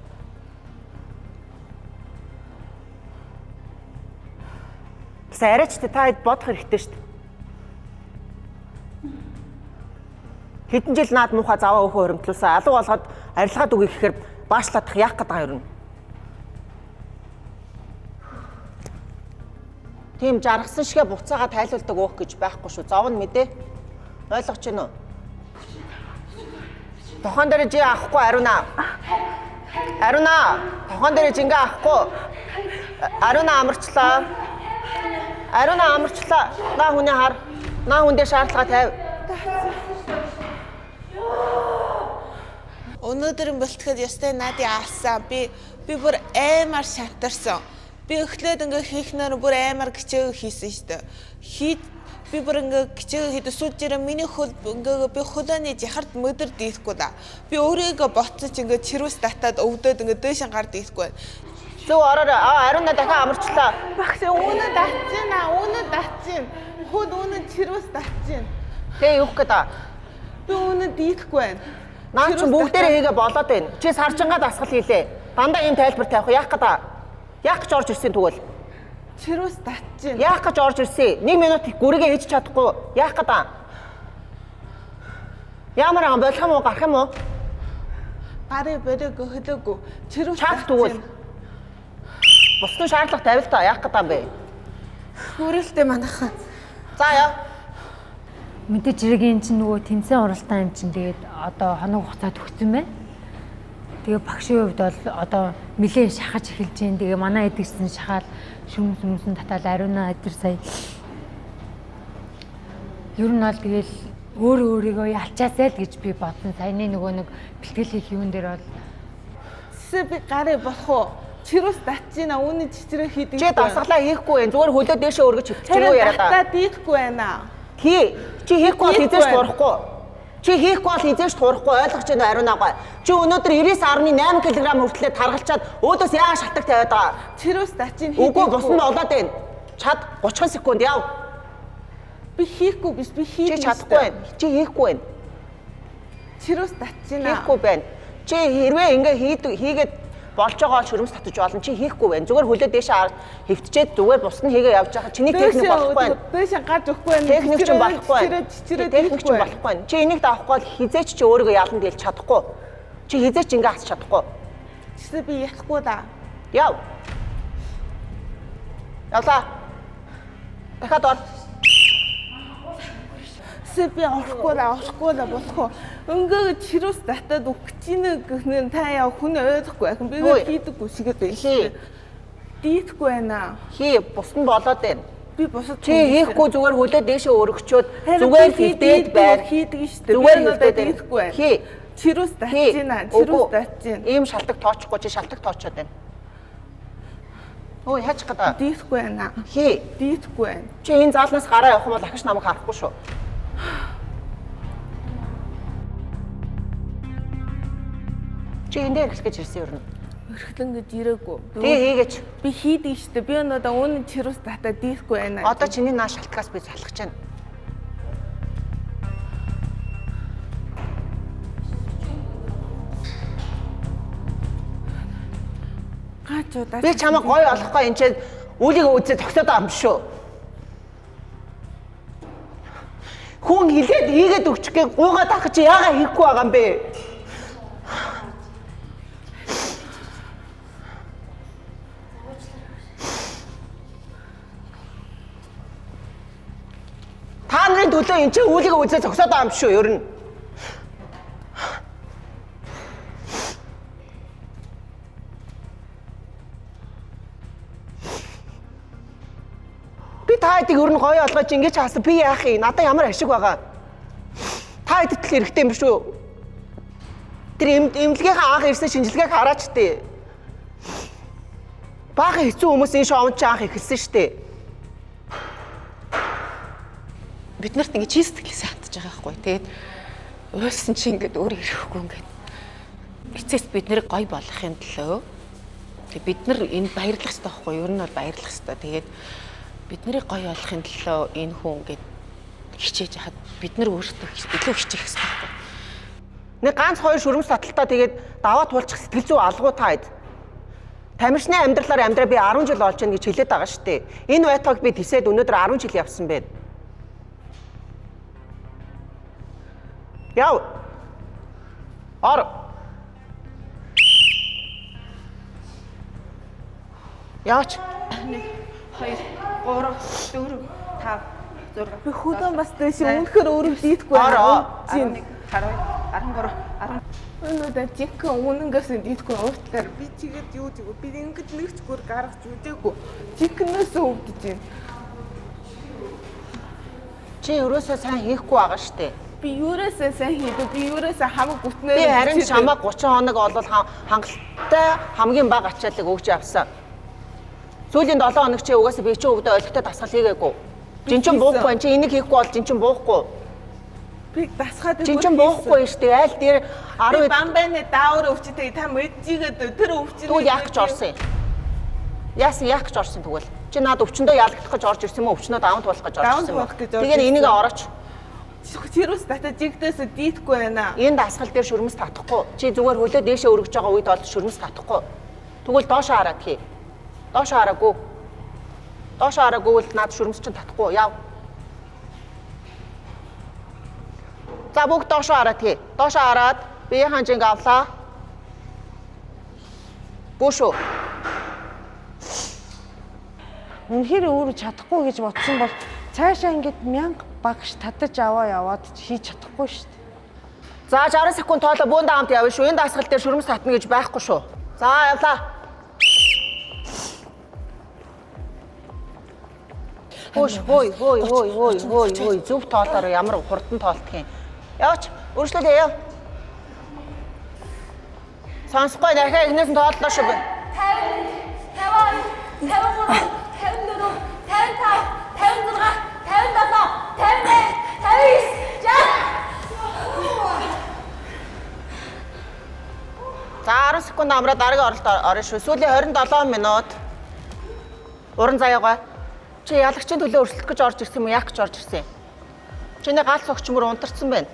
Гэсэн арайч та хэд бодох хэрэгтэй шүү дээ. Хэдэн жил наад муухай заваа өөхөө хөрөмтлүүлсэн. Алуу болгоод арилгаад үгүй гэхээр баашлаадах яах гэдэг юм ер нь? Тийм жаргасан шигэ буцаагаа тайлуулдаг өөх гэж байхгүй шүү. Зов нь мэдээ. Ойлгож байна уу? Тохон дээр жи авахгүй Ариуна. Ариуна, тохон дээр жингээ авахгүй. Ариуна амарчлаа. Ариуна амарчлаа. Наа хүнээ хар. Наа хүндээ шаардлага тавь. Өнөөдрийн бэлтгэхэд ёстой наадыг аалсан. Би бүр аймаар шантарсан. Би өглөөд ингээ хийхнээр бүр аймаар гिचээг хийсэн шүү дээ. Би бүр ингээ гिचээг хийдэг сүүлд жирэ миний хөл ингээ би хөлөөний жахард мөдөр дийлэхгүй да. Би өөрийгөө боцож ингээ чирүүс татаад өвдөд ингээ дээшин гар дийлэхгүй. Зөв ороорой. Ариуна дахиад амарчлаа. Багш өнөө татчихна. Өнөө татчихна. Хөл өнөө чирүүс татчихна. Тэ юух гэдэг. Би өнөө дийлэхгүй байна. Наа чи бүгдээрээ хийгээ болоод байна. Чи сарчингаа дасгал хийлээ. Дандаа ийм тайлбар тавих яах гэдэг. Яах гэж орж ирсэн тэгвэл? Чирүүс татчихна. Яах гэж орж ирсэн? 1 минут гүргээ хийж чадахгүй. Яах гэдэг. Ямар ам болох юм уу, гарах юм уу? Гарыг бэрэг хөлөөгүй. Чирүүс чад тэгвэл. Бусдын шаардлага тавил та яах гэдэг юм бэ? Хүрээлтээ манайхан. За яа. Мэдээж жиргийн чинь нөгөө тэмцээн оролтоо юм чинь тэгээд одоо хоног хугацаа төгссөн байна. Тэгээ багшийн хувьд бол одоо нэлээд шахаж эхэлж байна. Тэгээ манай эдгсэн шахаал шүмсэн татаал Ариуна эдэр сая. Ер нь бол тэгэл өөрийгөө ялчаасай л гэж би бодсон. Саяны нөгөө нэг бэлтгэл хийх юун дээр бол би гарыг болох уу? Чирүүс татчихна. Үүний чичрээ хийдэг. Чи дасгалаа хийхгүй байх. Зүгээр хөлөө дээшээ өргөж хөвчих юу яриа да. Та дийлэхгүй байна. Чи хийхгүй бол хизээш турахгүй. Чи хийхгүй бол хизээш турахгүй ойлгож байна Ариунаагаа. Чи өнөөдөр 99.8 кг хүртлээр таргалчаад өөдөөс яагаад шалтак тавиад байгаа? Чирүүс тачин хийхгүй. Үгүй бус нь болоод байна. Чад 30 секунд яв. Би хийхгүй биш би хийх. Чи чадахгүй байна. Чи хийхгүй байна. Чирүүс татчихна. Хийхгүй байна. Чи хэрвээ ингээ хийгээд болж байгаа шүрмс татаж болно. Чи хийхгүй байна. Зүгээр хөлөө дээшээ хөвтчээд зүгээр бус нь хийгээ явж байгаа. Чиний техник болохгүй байна. Дээшээ гарч өгөхгүй байна. Техник ч болохгүй байна. Техник ч болохгүй байна. Чи энийг даахгүй бол хизээч чи өөрийгөө ялан дийлж чадахгүй. Чи хизээч ингээ хасч чадахгүй. Чи би ялахгүй да. Яв. Явлаа. Дахиад ор. Би орохгүй л болох. Өнгөө чирүүс татаад өгч ийн гэхнээр та яа хүн ойлгохгүй байх. Би хийдэггүй шигээд байна. Дийлэхгүй байна. Хий бус нь болоод байна. Би бусад чи хийхгүй зүгээр хөлөө дээшээ өргөчөөд зүгээр хөвдөд байр. Хийдэг шүү дээ. Зүгээр хөвдөд дийлэхгүй байна. Хий. Чирүүс татчихна. Чирүүс татчихна. Ийм шалтак тоочихгүй чи шалтак тоочоод байна. Ой хаач гэдэг. Дийлэхгүй байна. Хий. Дийлэхгүй байна. Чи энэ заалнаас гараа явах юм бол дахиж намайг харахгүй шүү. Чи энэ дээр эхлэх гэж ирсэн юм. Өрхлөн гэж ирээгүй. Тэгээ хийгээч. Би хийдэг шүү дээ. Би өнөөдөр үүний чирүүс татаад дийлэхгүй байна. Одоо чиний наа шалтгаас би залхаж байна. Гачудаа. Би чамаа гоё олохгүй энэ чинь үлийг үзээ тогтоод байгаа юм шүү. Хүн хилээд хийгээд өгчих гээ гуугаад авах чи яагаад хийхгүй байгаа юм бэ? Та нарын төлөө энэ чинь үлийг үзээ тогтоод байгаа юм шүү ер нь. Та хэдийг ер нь гоё олгож ингэж хаасан би яах юм? Надаа ямар ашиг байгаа? Та хэдэд л хэрэгтэй юм биш үү? Тэр эмнэлгийнхаа анх ирсэн шинжилгээг хараач тээ. Баахан хэцүү хүмүүс энэ шоунд ч анх эхэлсэн шүү дээ. Бид нарт ингэж хийсгэлээс хатж байгаа байхгүй. Тэгээд уйлсан чи ингээд өөр ирэхгүй ингээд эцэст бид нэр гоё болохын төлөө бид нар энд баярлах хэрэгтэй байхгүй юу? Ер нь бол баярлах хэрэгтэй. Тэгээд бид нарыг гоё болохын төлөө энэ хүн ингээд хичээж хахад бид нар өөрсдөө илүү хичээх хэрэгтэй байхгүй. Нэг ганц хоёр шүрмс таталтаа тэгээд даваа туулчих сэтгэл зүй алгуу таад. Тамирчны амьдралаар амьдраа би 10 жил болж байна гэж хэлээд байгаа шүү дээ. Энэ байтугыг би тисээд өнөөдөр 10 жил явсан байна. Яв. Ор. Яач? 1 2 3 4 5 6. Би хөдөө бас дэш үнэхээр өөрөө дийдгүй байна. 11 12 13 10. Өнөөдөр жинхэнэ үнэнгээс дийдгүй уучлаар би чигээд юу гэв би ингэж нэгчгүр гаргаж үзээгүй. Жинхэнээс өвдөж байна. Чи өрөөсөө сайн хийхгүй байгаа шүү дээ. Би юурээсээ сайн хийдэг, би юурээсээ хамаг бүтнээр. Би харин чамаа 30 хоног олвол хангалттай хамгийн бага ачааллыг өгч явсан. Сүүлийн 7 хоног чи угаасаа би чи өвдөө олигтой дасгал хийгээгүй. Жинчин буухгүй, чи энийг хийхгүй бол жинчин буухгүй. Би дасгаад жинчин буухгүй шүү дээ. Айл дээр 10 бамбаны даавар өвчтэй та мэджигээд тэр өвчнөө тэгвэл яах гэж орсон юм? Яасан яах гэж орсон тэгвэл? Чи наад өвчнөдөө ялагдах гэж орж ирсэн юм уу? Өвчнөө даунт болох гэж орж ирсэн юм уу? Тэгээд энийг орооч. Тэрүүс тата жигдээс дийхгүй байна. Энэ дасгал дээр шүрмэс татахгүй. Чи зүгээр хөлөө дээшээ өргөж байгаа үед бол шүрмэс татахгүй. Тэгвэл доошоо хараад хий. Доошоо хараагүй. Доошоо хараагүй бол наад шүрмэс чинь татахгүй. Яв. За бүгд доошоо хараад хий. Доошоо хараад бие ханжинг авлаа. Бушуу. Үнэхээр өөрөө чадахгүй гэж бодсон бол цаашаа ингээд 1000 багш татаж аваа яваад хийж чадахгүй шүү дээ. За 60 секунд тоолоо бүүндээ хамт явна шүү. Энэ дасгал дээр шүрмэс татна гэж байхгүй шүү. За явлаа. Хөөй. Зөв тоолоор ямар хурдан тоолдох юм. Яваач. Өөрчлөлөө яв. Сонсохгүй дахиад эхнээс нь тооллоо шүү. 50 53 54 55 56 57 58 59 За 10 секунд амраа дараагийн оролт орно шүү. Сүүлийн 27 минут. Уран заяагаа. Чи ялагчийн төлөө өрсөлдөх гэж орж ирсэн юм уу? Яах гэж орж ирсэн юм? Чиний галц огч мөр унтарсан байна.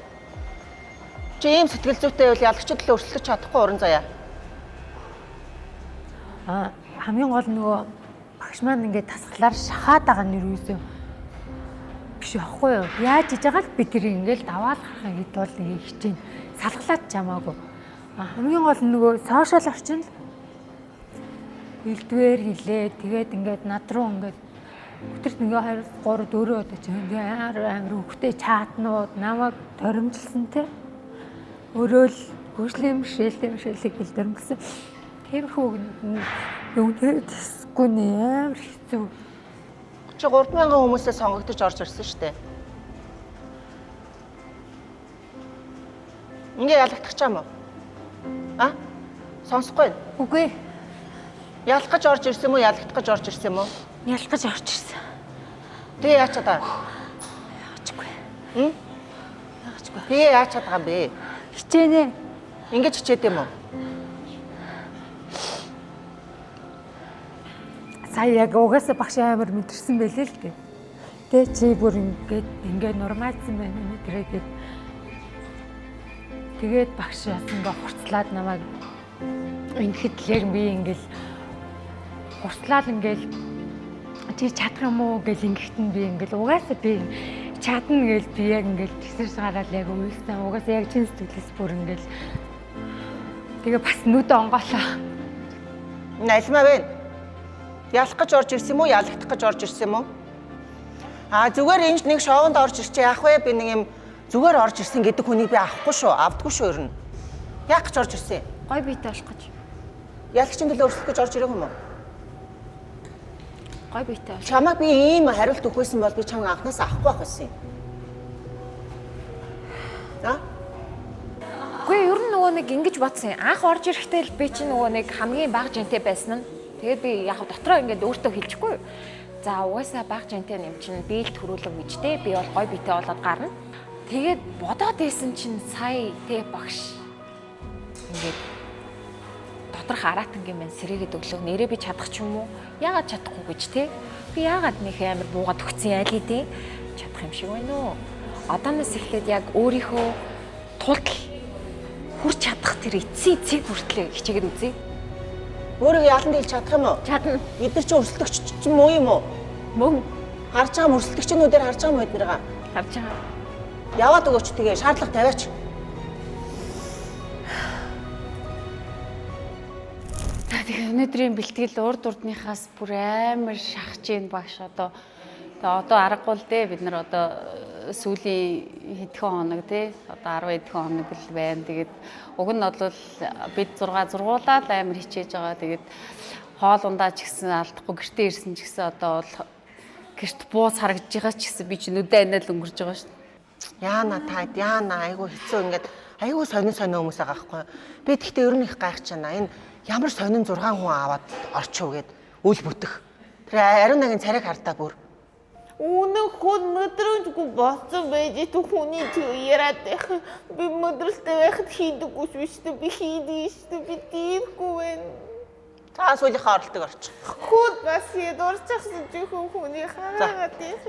Чи ийм сэтгэл зүйтэй бол ялагчийн төлөө өрсөлдөх чадахгүй уран заяа. Хамгийн гол нөгөө багш маань ингээд тасгалаар шахаад байгаа нэр үүсээ биш байхгүй юу? Яаж хийж байгаа л бид тэр ингээд даваал гарахын хэд бол хичээн салгалаад чамаагүй. Хамгийн гол нөгөө сошиал орчин элдвэр хилээ. Тэгээд ингээд над руу ингээд өтөрт ингээ 2 3 4 удаа ч амар хөвгтэй чатнууд намайг торимжилсан те. Өөрөө л гүйшлэмшээлтэй хэлдэрмгсэн. Тэрхүү юундээ дэсгүй амар хэцүү. Чи 3000 хүмүүсээс сонгогдож орж ирсэн шүү дээ. Ингээ ялагдах ч юм уу? Сонсохгүй. Үгүй. Ялах гэж орж ирсэн юм уу? Ялагдах гэж орж ирсэн юм уу? Ялах гэж орж ирсэн. Тэгээ яач чадаа? Яачгүй. Яачгүй. Тэгээ яач чадгаа юм бэ? Хичээнэ. Ингэж хичээд юм уу? Сая яг угаасаа багш амар мэдэрсэн байлээ л дээ. Тэ чи бүр ингээд нормалсан байна тэргээд тэгээд багш ясангаа хурцлаад намайг ингэхэд л яг би ингээл хурцлаад ингээл чи чадах юм уу гэл ингэхт нь би ингээл угаасаа би чадна гэл би яг ингээл тэгсэрс гараад яг уйлсан угаасаа яг чин сэтгэлээс бүр ингээл тэгээ бас нүд онгоолоо. Налимаа вэ? Ялах гэж орж ирсэн юм уу? Ялагдах гэж орж ирсэн юм уу? Зүгээр энэ нэг шоунд орж ирчээ яах вэ? Би нэг юм зүгээр орж ирсэн гэдэг хүнийг би авахгүй шүү. Авдаггүй шүү ер нь. Яах гэж орж ирсэн? Гой биетэй болох гэж. Ялагчийн төлөө өрсөлдөх гэж орж ирэх юм уу? Гой биетэй. Чамайг би ийм хариулт өгөхүйсэн бол би чамайг анхнаас авахгүй байх байсан юм. Үгүй ер нь нөгөө нэг ингэж бодсон. Анх орж ирэхдээ л би чи нөгөө нэг хамгийн бага жинтэй байсан нь. Тэгээд би яг дотроо ингээд өөртөө хэлчихгүй. За угаасаа бага жинтэй нэм чинь биелд хөрүүлэг мэжтэй. Би бол гой биетэй болоод гарна. Тэгээд бодоод байсан чинь сая тэг багш ингээд доторх аратангийн маань сэрээгээд өглөө нэрээ би чадах ч юм уу? Яагаад чадахгүй гэж те? Би яагаад нэг амар буугаад өгсөн яа лээ чадах юм шиг байна уу? Одооноос эхлээд яг өөрийнхөө тултал хүрч чадах тэр эцсийг хүртлээ хичээгээд үзье. Өөрийгөө ялан дийлж чадах юм уу? Чадна. Бид нар чи өрсөлдөгч ч юм уу юм уу? Мөн Харж байгаа өрсөлдөгчнүүдээр харж байгаа юм эднэрээ. харж байгаа. Яваад өгөөч тэгээ шаардлага тавиач. Тэгээ өнөөдрийн бэлтгэл урд урдныхаас бүр амар шахаж ийн багш одоо аргагүй л дээ бид нар одоо сүүлийн хэдхэн хоног тий одоо 10 хэдхэн хоног л байна. Тэгээд уг нь бол бид 6 зургуулаад амар хичээж байгаа. Тэгээд хоол ундаа ч гэсэн алдахгүй гэртээ ирсэн ч гэсэн одоо бол гэрт бууз харагдж байгаа ч гэсэн би ч нүдэ анаа л өнгөрж байгаа шүү. Яана айгу хэцүү ингээд айгу сонин хүмүүс байгаа байхгүй. Би тэгтээ ер нь их гайхчихна. Энэ ямар сонин 6 хүн аваад орчив гээд үл бүтэх. Тэр ариун нагийн царайг хартаа бүр. Үнэн ход мэдрэмжгүй болсон байж თუ хүний яриад байх. Би мэдрэлтэй байхад хийдэггүй шүү дээ. Би хийдэг шүү дээ. Би тиймгүй байна. Та сүүлийнхээ оролтыг орчих. Ход бас дурчихсан жоохон хүний хараагаад байх.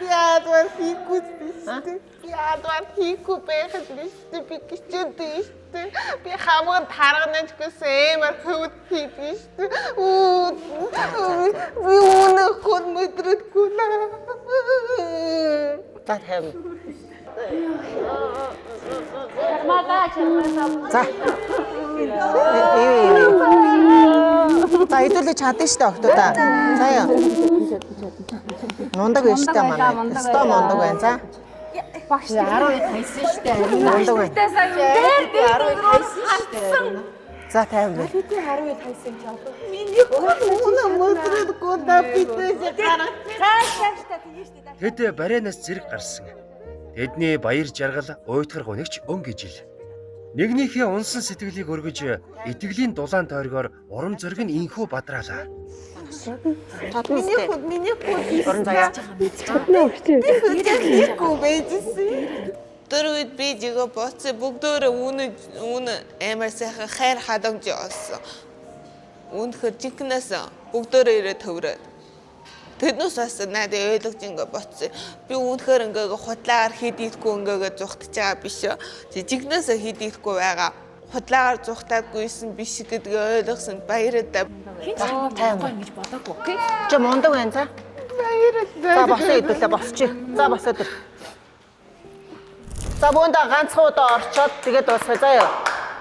Би адвар хийхгүй биш. Би адвар хийхгүй байхад биш. Би гिचэдэй шүү. Би хамаг тарганаж гэсэн амар хөвд хийдэж шүү. Би үнэ ход мэдрэггүй наа. За хэм. За. За хэдүүлээ чадсан шүү дээ октодоо. За яа. Мундаг байж таа манай. Сто мундаг байна. За. Багш 12 хайсан шүү дээ. Мундаг байна. Дээр 12 хайсан шүү дээ. За тайван бай. Би 12 хайсан ч аа. Миний үнэ мэдрэггүй даа битээ гараа. Цааш тэгэж шүү дээ. Тэд барианаас зэрэг гарсан. Тэдний баяр жаргал уйтгар гунигч өнгө ижил. Нэгнийхээ унсан сэтгэлийг өргөж итгэлийн дулаан тойргоор урам зориг нь инхүү бадраалаа. Миний ход Орон заяа. хийхгүй байжсэн. Тэр үед би жигээ боцоо бүгдөө үнэ амар сайхан хайр хадамж олсон. Үнэхээр жинкнээс бүгдөө ирээ төврөөд. Тэднээс бас надад ойлгож ингээ боцсон. Би үнэхээр ингээ худлаагаар хийдийхгүй ингээ зүхтаж байгаа биш. Жинкнээс хийдийхгүй байгаа. Худлаагаар зүхтаадгүйсэн биш гэдгийг ойлгосон баяртай. Хин ч тайван ингэж бодоогүй окей. Чи мундаг байна за. Баяртай. За босоо идэвлээ босчих. За босоо дөр. За бүүндээ ганцхан удаа орчоод тэгээд дуусгая заяа.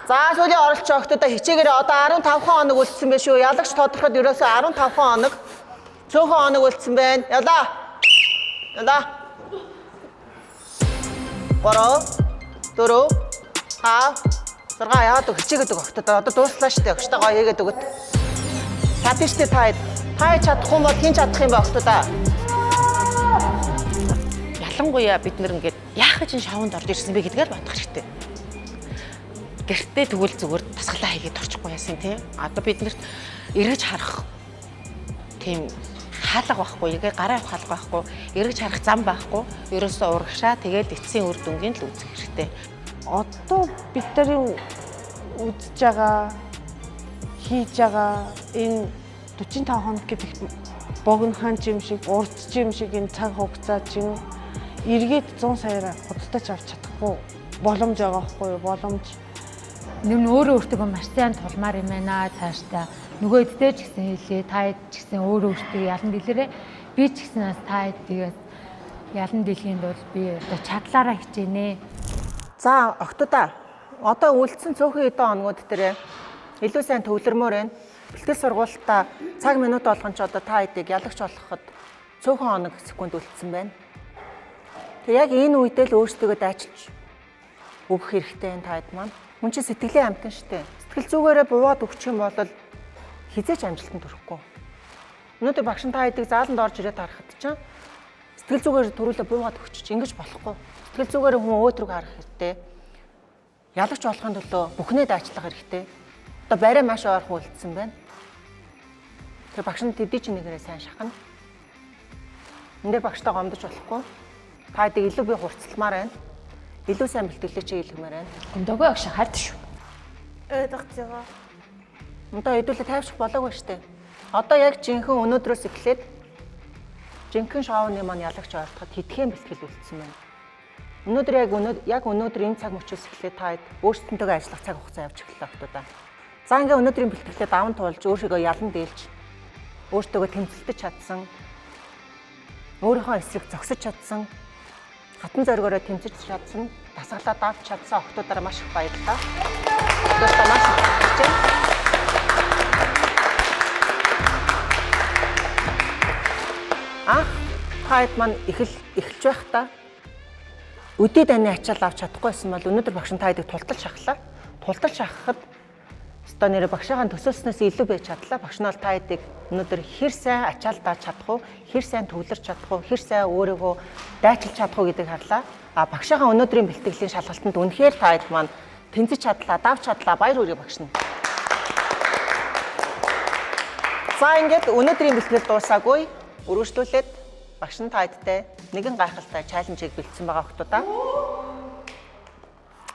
За сүүлийн оролцож октодоо хичээгээрээ одоо 15 хоног үлдсэн байх шүү. Ялагч тодорхойд ерөөсөө 15 хоног. Цөөхөн хоног үлдсэн байна. Ялаа. 3 4 5 6 яагаад хичээгээд өг октодоо одоо дууслаа штэ. Өгчтэй гоё хийгээд өгöd. Чадна штэ та чадахгүй бол хин чадах юм бэ октодоо. Ялангуяа бид нэр ингээд яах гэж шавнд орж ирсэн бэ гэдгээр бодох хэрэгтэй. Гэртээ тэгвэл зүгээр тасгалаа хийгээд орчихгүй яасан тийм. Одоо бид нарт эргэж харах тийм хаалга байхгүй, эргээ гараа авах хаалга байхгүй, эргэж харах зам байхгүй. Ерөөсөө урагшаа тэгээд эцсийн үр дүнгийн л үзэх хэрэгтэй. Одоо бид нарын үзэж байгаа, хийж байгаа энэ 45 хоног гэдэг богинохан юм шиг, урдч юм шиг энэ цаг хугацаа чинь эргээд 100 саяараа худалдаж авч чадахгүй боломж байгаа байхгүй юу? Боломж. Нэр нь өөрөө өөртөө маш сайн тулмаар юм байна цаашдаа. Нөгөөддөө ч гэсэн хэлээ, та ч гэсэн өөрөө өөртөө ялан дэлгэрээ. Би ч гэсэн бас та тэгээд ялан дэлгэнд бол би одоо чадлаараа хичээнэ. За октодоо одоо үлдсэн цөөхөн хэдэн хоногуд дээр илүү сайн төвлөрмөр байна. Бэлтгэл сургуультаа цаг минут болгон ч одоо та хэдийг ялагч болоход цөөхөн хоног секунд үлдсэн байна. Тэг яг энэ үедээ л өөрсдөө дайчилж өгөх хэрэгтэй энэ таад маань. Мөн чи сэтгэлийн амтан штэ. Сэтгэл зүгээрээ буваад өгчих юм бол хизээч амжилтанд хүрэхгүй. Өнөөдөр багш та хэдийг зааланд орж ирээд харахад чинь сэтгэл зүгээр төрүүлээ буугаад өгчих. Ингэж болохгүй. Сэтгэл зүгээр хүн өөдрөг харах хэрэгтэй. Ялагч болохын төлөө бүхнээ дайчлах хэрэгтэй. Одоо барай маш ойрхон үлдсэн байна. Тэр багш нь тэдий чинь нэгээрээ сайн шахна. Эндээ багштай гомдож болохгүй. Та хэдийг илүү би хурцлмаар байна. илүү сайн бэлтгэлээ чи хэлмээр байна. Гүндөгөө агш хайрт шүү. Ойлгож байгаа. Одоо хэдүүлээ тайвших болоогүй штэ. Одоо яг жинхэнэ өнөөдрөөс эхлээд жинхэнэ шоуны маань ялагч ойлтоход хэдхэн бэлтгэл үлдсэн байна. Өнөөдөр яг өнөөдөр энэ цаг мөчөөс эхлээд та өөрсдөнтэйгээ ажиллах цаг хугацаа явж эхэллээ октодоо. За ингээ өнөөдрийн бэлтгэлээ даван туулж өөрийгөө ялан дийлж өөртөөгөө тэмцэлдэж чадсан. Өөрийнхөө эсрэг зогсож чадсан. Хатан зоригоороо тэмцэж чадсан. Дасгалаа давж чадсан октодоор маш их баярлалаа. Октодоо маш их баярлалаа. Хайд маань эхэлж байхдаа өдөө дайны ачаал авч чадахгүйсэн бол өнөөдөр багш нь тайдаг тултал шахлаа. Тултал шахахад өстой нэрэ багшаагаа төсөөлснөөс илүү байж чадлаа. Багш нь бол тайдаг өнөөдөр хэр сайн ачаал дааж чадах уу, хэр сайн төвлөрч чадах уу, хэр сайн өөрийгөө дайчилж чадах уу гэдгийг харлаа. Багшаагаа өнөөдрийн бэлтгэлийн шалгалтанд үнэхээр тайд маань тэнцэж чадлаа, давж чадлаа. Баяр хүргэе багш нь. За ингээд өнөөдрийн бэлтгэл дуусаагүй. Үргэлжлүүлээд багш нь таадтай нэгэн гайхалтай чаленжийг бэлдсэн байгаа охтуудаа.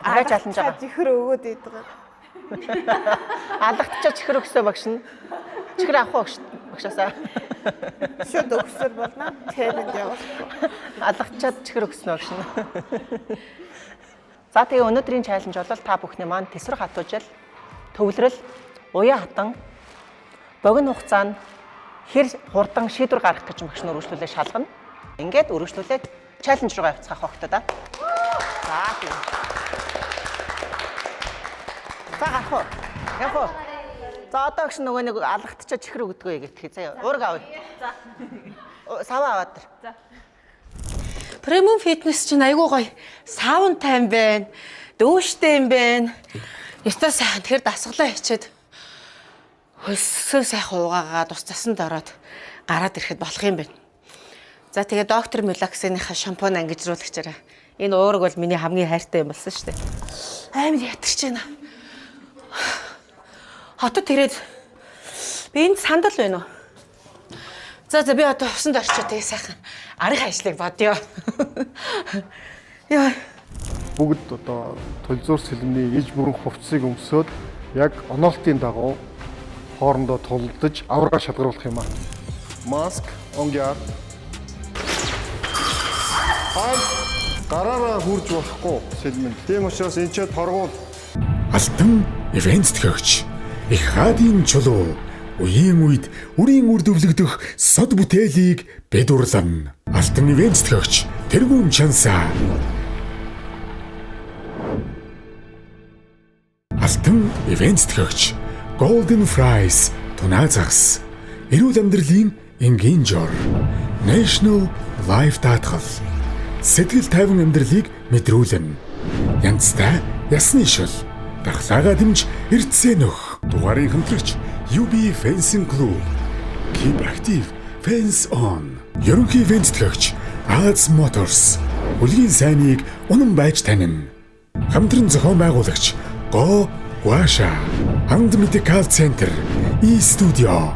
Арай чаленж байгаа. Чихэр өгөөд идэг. Алгатчаа чихэр өгсөө багш нь. Чихэр авах багшаасаа. Шууд өгсөр болно. Чаленж явуулахгүй. Алгатчаад чихэр өгснө багш нь. За тэгээ өнөөдрийн чаленж бол та бүхний маань тесрэг хатуужил, төвлөрөл, уян хатан, богино хугацаанд хэр хурдан шийдвэр гаргах гэж багш нь өргөжлүүлээ шалгана. Ингээд өргөжлүүлээд чаленж руугаа явцгаах багтаа да. За тийм. За гарах уу? Явах уу? За одоо багш нөгөө нэг алгатчаа чихэр өгдөгөө гэх заяа. Уург авъя. За. Саваа аваад. За. Премиум фитнес чинь айгүй гоё. Саунтай юм байна. Дөөштэй юм байна. Ёстой сайхан тэр дасгалаа хийчихэд хөлсөө сайхан уугаагаа тус цасанд ороод гараад ирэхэд болох юм байна. За тэгээ доктор Мелаксиныхаа шампунь ангижруулагчаараа энэ уураг бол миний хамгийн хайртай юм болсон шүү дээ. Амар ятарч байна. Хотод ирээд би энд сандал байна уу? За би одоо усанд орчоо тэгээ сайхан арын ажлыг бодё. Яа. Бүгд одоо толзуур сэлмний иж бүрэн хувцсыг өмсөөд яг онолтын дагуу хоорондоо тулдаж аварга шалгаруулах юм аа. Маск, онгяар. Гараараа хурж болохгүй сэлмэн. Тийм учраас энэ ч торгуул. Алтан ивент төгч их хаадын чулуу үеийн үед үрийн үр дүвлэгдэх сод бүтээлийг бэдурлан. Алтан ивент төгч тэргүүн чансаа. Алтан ивент төгч Golden Fries тунаа загас. Эрүүл амьдралын энгийн жор. National Life даатгал. Сэтгэл тайван амьдралыг мэдрүүлнэ. Янзтай ясны шил. Дахлаагаа дэмж эрдсээ нөх. Дугарын хамтрагч UB Fencing Club. Keep active, fence on. Ерөнхий ивент төгч Alz Motors. Үлгийн сайныг унан байж танина. Хамтран зохион байгуулагч Go Guasha. Анд Medical Center. E-Studio.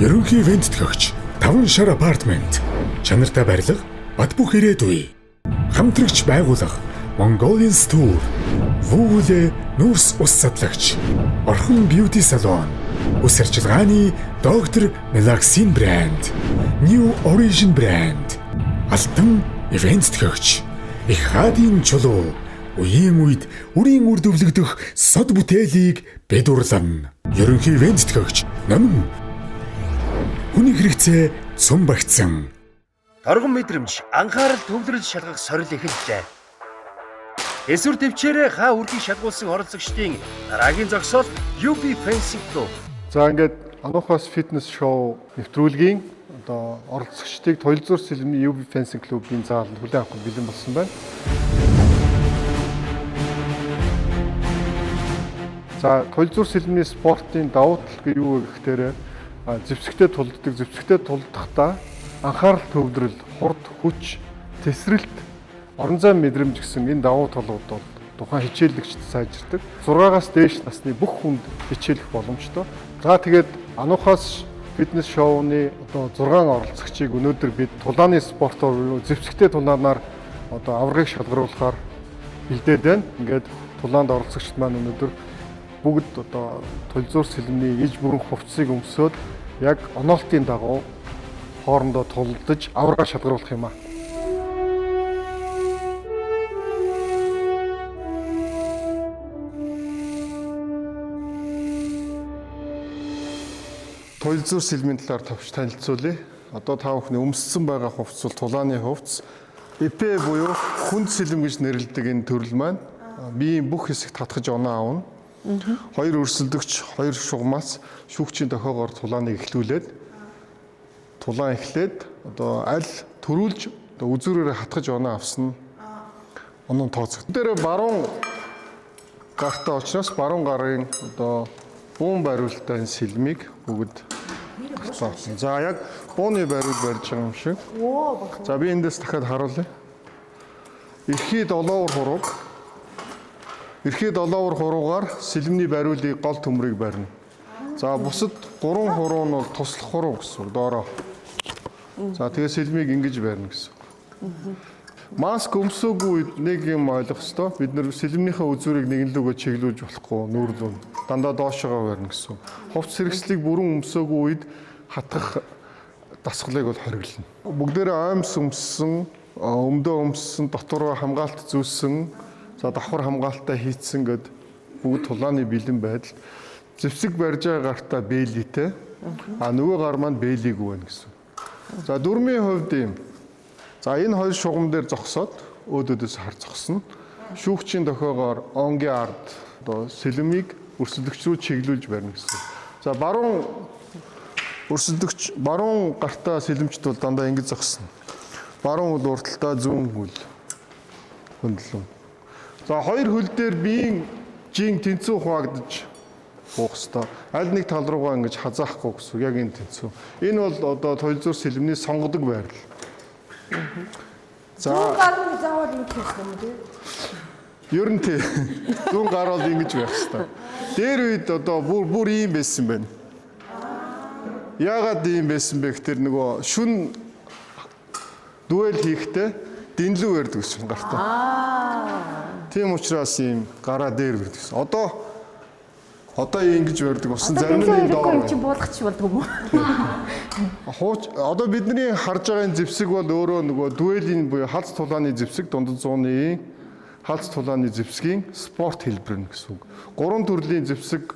Ерөнхий ивент төгч 5 шар апартмент. Чанартай барилга, бат бөх ирээдүй. Хамтрагч байгууллага Mongolian Tour. Вүүлэ нүүрс ус садлагч. Орхон Beauty Salon. Ус арчилгааны доктор Melaxin брэнд. New Origin брэнд. Алтан ивент төгч. Их хаадын чулуу. Үеийн үед үрийн үр дүвлэгдэх сод бүтээлийг бэдурлан. Ерөнхий ивент төгч номин хүний хэрэгцээ цум багтсан. Торгон мэдрэмж, анхаарал төвлөрөл шалгах сорил эхэлжээ. Эсвэр төвчээрээ хаа үргийг шалгуулсан оролцогчдын дараагийн зогсоол UB Fencing Club. За ингээд Анухаас фитнес шоу нэвтрүүлгийн одоо оролцогчдыг Толзуур сэлмний UB Fencing Club-ийн зааланд хүлээн авах бэлэн болсон байна. За Толзуур сэлмний спортын давуу тал юу вэ гэхээр зэвсэгтэй тулддаг, зэвсэгтэй тулдахдаа анхаарал төвлөрөл, хурд хүч, тесрэлт, орон зай мэдрэмж гэсэн энэ давуу талууд бол тухайн хичээлэгчд сайжирдаг. 6-аас дээш насны бүх хүнд хичээлэх боломжтой. За тэгээд Анухаас фитнес шоуны одоо 6 оролцогчийг өнөөдөр бид тулааны спортоор зэвсэгтэй тулаанаар одоо аврагыг шалгаруулахаар бэлдээд байна. Ингээд тулаанд оролцогчд маань өнөөдөр бүгд одоо толзуур сэлмний иж бүрэн хувцсыг өмсөөд яг онолтын дагуу хоорондоо тулдаж аварга шалгаруулах юм аа. Толзуур сэлмийн талаар товч танилцуулъя. Одоо та бүхний өмссөн байгаа хувцс бол тулааны хувцс. ЭП буюу хүнд сэлэм гэж нэрлэдэг энэ төрөл маань биеийн бүх хэсэгт татгаж оноо авна. Хоёр өрсөлдөгч хоёр шугамаас шүүгчийн дохиогоор тулааныг эхлүүлээд тулаан эхлээд одоо аль төрүүлж одоо үзүүрээрээ хатгаж оноо авсан оноо тооцогд. Дээр баруун гартаа учраас баруун гарын одоо буун бариултаа энэ сэлмийг бүгд гаргасан. За яг бууны бариул барьж байгаа юм шиг. За би эндээс дахиад харуулъя. Эрхий долоовор хурууг эрхий долоовор хуруугаар сэлмний бариулыг гол төмрийг барина. За бусад 3 хуруу нь бол туслах хуруу гэсэн доороо. За тэгээ сэлмийг ингэж барина гэсэн. Маск өмсөөгүй үед нэг юм ойлгох ёстой. Бид нэр сэлмнийхээ үзүүрийг нэгэн лүгөө чиглүүлж болохгүй нүүрлүүн. Дандаа доошогоо барина гэсэн. Хувцс хэрэгслийг бүрэн өмсөөгүй үед хатгах дасгалыг бол хориглоно. Бүгдээрээ оймс өмссөн, өмдөө өмссөн, дотор хамгаалт зүүссэн, за давхар хамгаалтаа хийцсэн гэд бүгд тулааны бэлэн байдал. Зэвсэг барьж байгаа гартаа бээлитэй. Нөгөө гар маань бээлийгүй байна гэсэн. За дөрмийн хувьд юм. За энэ хоёр шугам дээр зогсоод өөдөөдөөс хар зогсно. Шүүгчийн дохиогоор онгийн ард одоо сэлмийг өрсөлдөгч рүү чиглүүлж барина гэсэн. За баруун өрсөлдөгч баруун гартаа сэлэмчд бол дандаа ингэж зогсно. Баруун хөл урталтаа зүүн хөл хөндлөн. За хоёр хөл дээр биеийн жин тэнцүү хуваагдаж буух ёстой. Аль нэг тал руугаа ингэж хазаахгүй гэсэн. Яг энэ тэнцүү. Энэ бол одоо толзуур сэлмний сонгодог байрал. За зүүн гар нь заавал ингэж хийх юм тий. Ер нь тий. Зүүн гар бол ингэж байх ёстой. Дээр үед одоо бүр ийм байсан байна. Яагаад ийм байсан бэ гэхээр нөгөө шүн дуэл хийхдээ дэнлүү өрдөг гэсэн гартаа. Тийм учраас ийм гараа дээр өрдөг гэсэн. Одоо ингэж өрдөг болсон зарим нь энэ доор. Чи буулгач болдгоо юм уу? Одоо бидний харж байгаа энэ зэвсэг бол өөрөө нөгөө дуэлийн буюу халз тулааны зэвсэг дундад зууны халз тулааны зэвсгийн спорт хэлбэр гэсэн үг. 3 төрлийн зэвсэг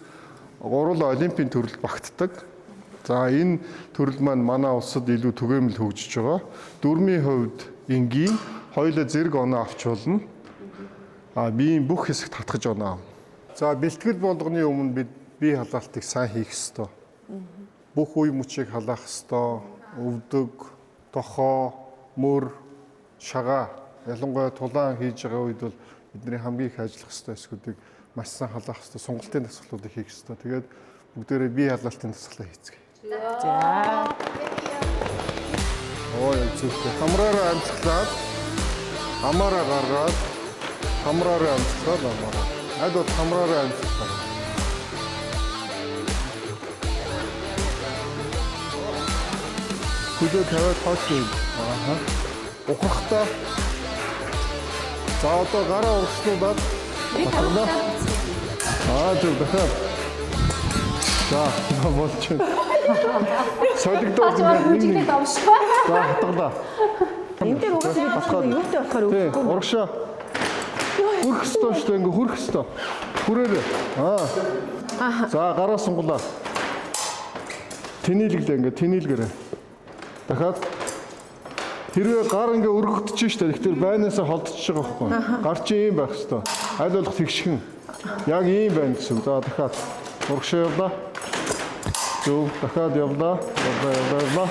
гурван олимпийн төрөл багтдаг. За энэ төрөл маань манай улсад илүү түгээмэл хөгжиж байгаа. Дөрмийн хувьд энгийн хоёулаа зэрэг оноо авч болно. Биеийн бүх хэсэгт татгаж оноо авна. За бэлтгэл болгоны өмнө бид бие халаалтыг сайн хийх ёстой. Бүх үе мөчийг халаах ёстой. Өвдөг, тохоо, мөр, шагаа ялангуяа тулаан хийж байгаа үед бол бидний хамгийн их ажиллах ёстой эсгүүдийг маш сайн халаах ёстой. Сунгалтын дасгалуудыг хийх ёстой. Тэгээд бүгдээрээ бие халаалтын дасгалаа хийцгээе. За. Ой, зөвхөн хамраараа амсгалаад хамаараа гаргаад хамраараа амсгалаад амаараа. Аль бол хамраараа амсгалаад. Хүлээ тавиад хоосон. Ухрахтаа. За одоо гараа урагшлуулад батлаа. Зөв дахиад. За болж байна. Солигдоод үжиглээд авшгаа. За хатгалаа. Энд дээр угаасаа бид болохгүй юутай болохоор өгөхгүй. Урагшаа. Хүрх ёстой шүү дээ. Ингээ хүрх ёстой. Хүрээрээ. За гараа сунгалаа. Тэнийлгэлээ ингээ тэнийлгэрээ. Дахиад хэрвээ гар ингээ өргөгдөж штэ. Тэгэхээр байнаасаа холдчихж байгаа байхгүй. Гар чи ийм байх ёстой. Аль болох тэгшхэн. Яг ийм байна гэсэн. За дахиад урагшаа явлаа. Зөв дахиад явлаа. Явлаа.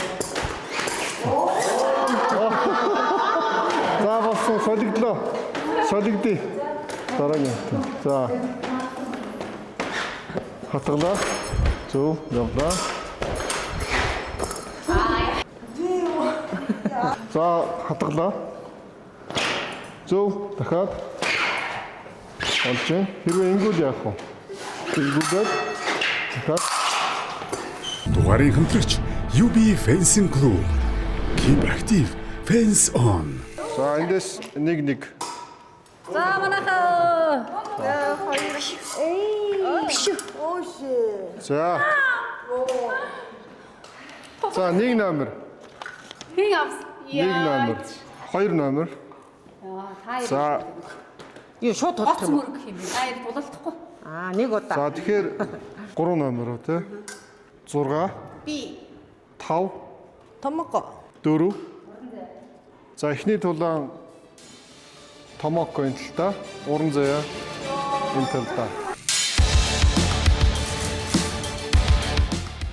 За болсон солигдлоо. Солигдъя. Дараагийн. За. Хатгалаа. Зөв явлаа. За хатгалаа. Зөв дахиад болж байна. Хэрвээ ингэвэл яах вэ? Ингэвэл дахиад Дугаарыг хамтрагч UB Fencing Club. Keep active, fence on. За эндээс нэг За манайхаа. За. За 1 номер. Хин авс. 1 номер. 2 номер. За. Юу шууд тулах юм. Мөрөх юм. Аяр тулалдахгүй. Аа, нэг удаа. За тэгэхээр 3 номер үү те? 6. Би. 5. Томоко. 4. За эхний тулаан Томоко энэ талдаа, уран заяа энэ талдаа.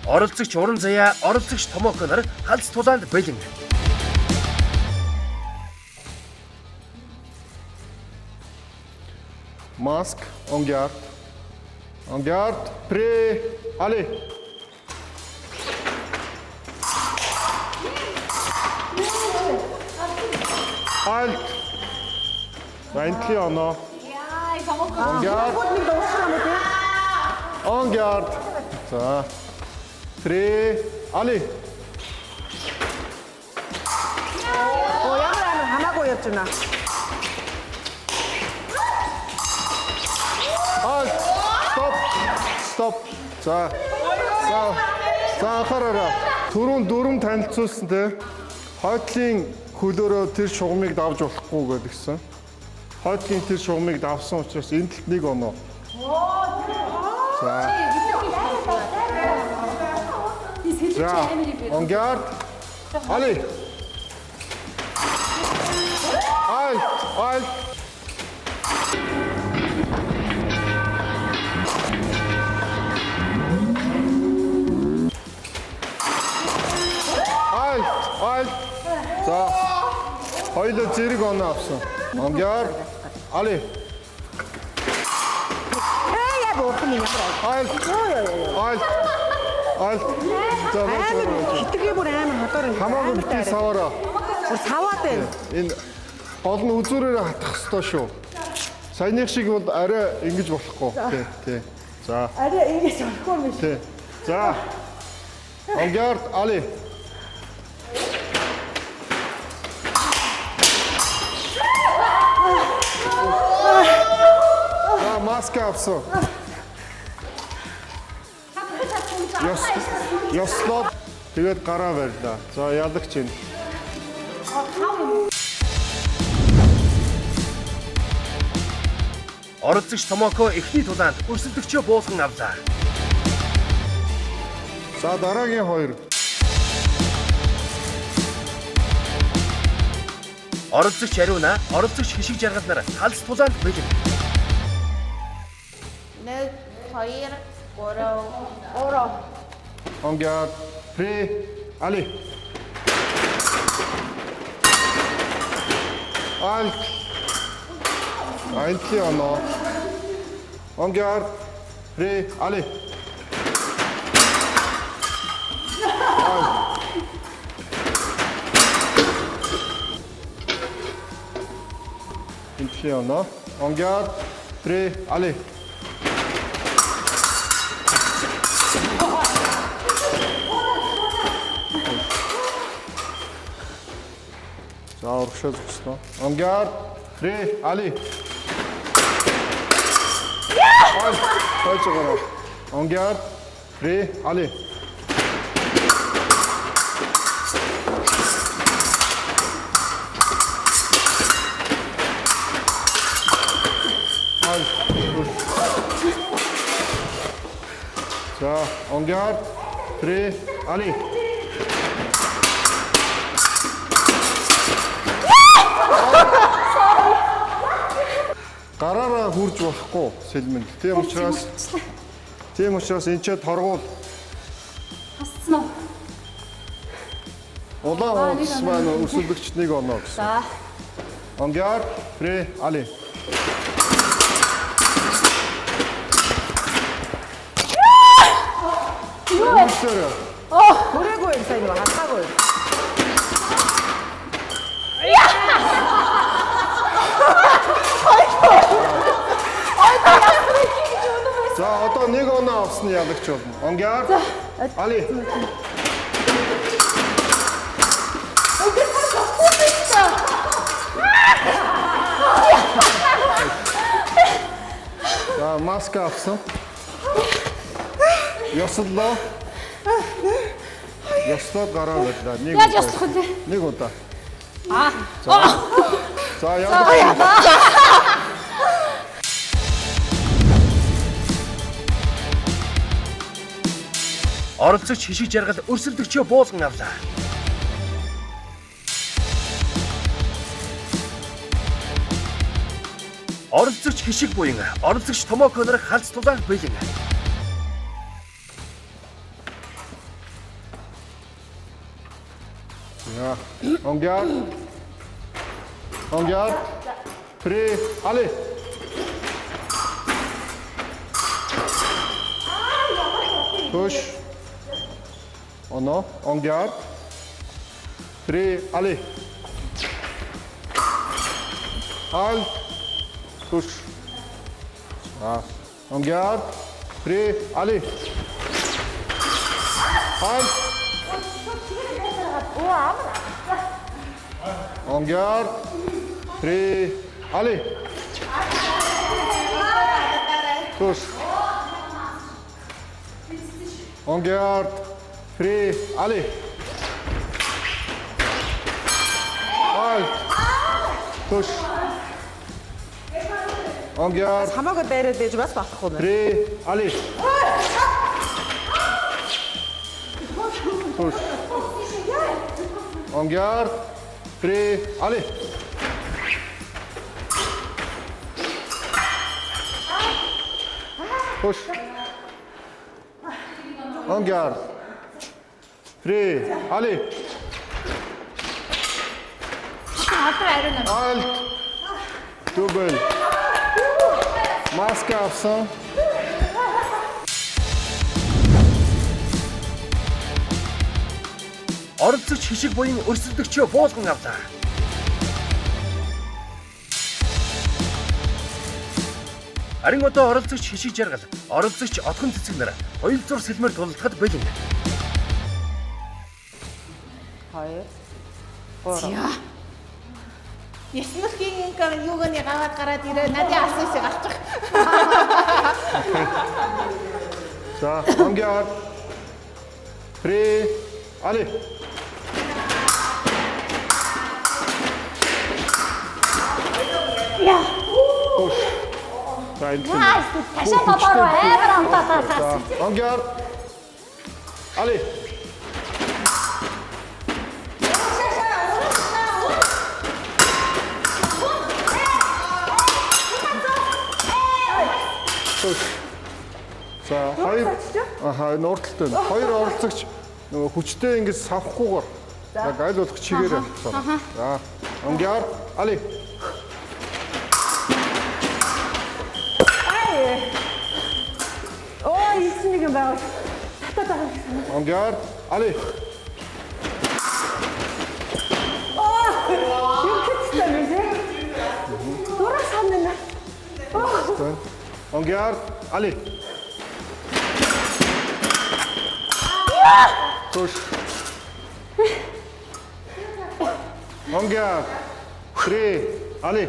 Оролцогч уран заяа, оролцогч Томоко нар галз тулаанд бэлэн. Mask, en garde. En garde, prêt, allez. Halt. Endlich Anna. En garde. En garde. Ça. Prêt, allez. Ямар хамаагүй явж байна. Halt. Stop. Stop. За. За анхаараарай. Түрүүн дөрөв танилцуулсан те. Хойдлын хөлөөрөө тэр шугамыг давж болохгүй гэдгсэн. Хойдлын тэр шугамыг давсан учраас энэ талд 1 оноо. За. За. En garde. Allez. Halt. Halt. Halt. За. Хоёулаа зэрэг оноо авсан. En garde. Allez. Яг уурхан юм ямар. Halt. Halt. Halt. За. Хитгэе бүр амар ходоор юм. Хамаагүй битгий саваараа. Бүр саваад байна. Энэ гол нь үзүүрээр хатах ёстой шүү. Саяных шиг бол арай ингэж болохгүй. Тий. За. Арай ингэж болохгүй юм биш. Тий. За. En garde. Allez. За, маска авсан. Ёслоод тэгээд гараа барьлаа. За, ялагч энэ. Оролцогч Томоко эхний тулаанд өрсөлдөгчөө буулган авлаа. За, дараагийн 2. Оролцогч Ариуна, оролцогч Хишиг Жаргал нар галз тулаанд бэлэн. 1 2 3. En garde. Prêt. Allez. Halt. Endlich Anna. En garde. Prêt. Allez. Halt. Endlich Anna. En garde. Prêt. Allez. За урагшаа зогсноо. En garde. Prêt. Allez. Хайцгаа. En garde. Prêt. Allez. За, en garde. Prêt. Allez. Гараараа хурж болохгүй сэлмэнд. Тийм учраас энэ ч торгуул. Хасцсан уу? Улаан хуудас маань өрсөлдөгч 1 оноо гэсэн. За. En garde. Prêt. Allez. Юу? Хүрээгүй юм сайн юу хасаагүй. За одоо 1 оноо авсан ялагч болно. En garde. Allez. За маска авсан. Ёслоо. Ёслоод гараа байлаа. Нэг. Яаж ёслох вэ? Нэг удаа. За яа. Оролцогч хишиг жаргал өрсөлдөгчөө буулган авлаа. Оролцогч хишиг буян оролцогч Томоко нарыг халцтуулаад бэлэн. Ja, on garde. On garde. Prêt, allez. Touche. Oh non, on garde. Prêt, allez. Halt. Touche. Ah. On garde. Prêt, allez. Halt. On garde. Prêt. Allez. Touche. On garde. Prêt. Allez. Halt. Touche. On garde. Хамаагүй дайраад байж бас болохгүй мэн. Prêt. Allez. Touche. On garde. Prêt. Allez. Touche. On garde. Prêt. Allez. Halt. Double. Masque absent. Оролцогч хишиг буян өрсөлдөгчөө буулган авлаа. Харин одоо оролцогч хишиг жаргал, оролцогч отхон цэцэг нар хоёул зур сэлмээр тулалдахад бэлэн. 2 3 Ясмалхийн инкар юуганы гаваад гараад ирээ надад асуусан гарчих. Ça, on garde. Prêt. Allez. Touche. Ça, il fait. 다시 한번 바로 해봐라. Ça, on garde. Allez. Touche. За хоёр энэ урталтай. Хоёр оролцогч нөгөө хүчтэй ингэж савхгүйгээр яг аль болох чигээрээ. За on garde. Allez. Оо, ийсэн нэг юм байна. On garde. Allez. Юу хэвчтэй вэ? Дураа санана. On garde. Allez. Touche. On garde. Prêt. Allez.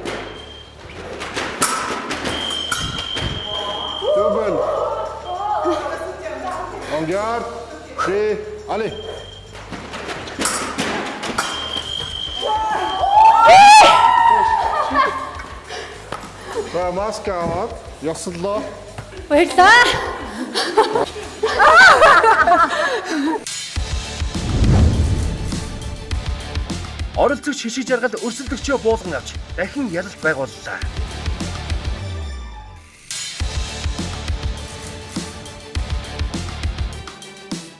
Double. On garde. Prêt. Allez. За маска аваад ёслоо. Баярлаа. Оролцогч хишиг жаргал өрсөлдөгчөө буулган авч дахин ялалт байгууллаа.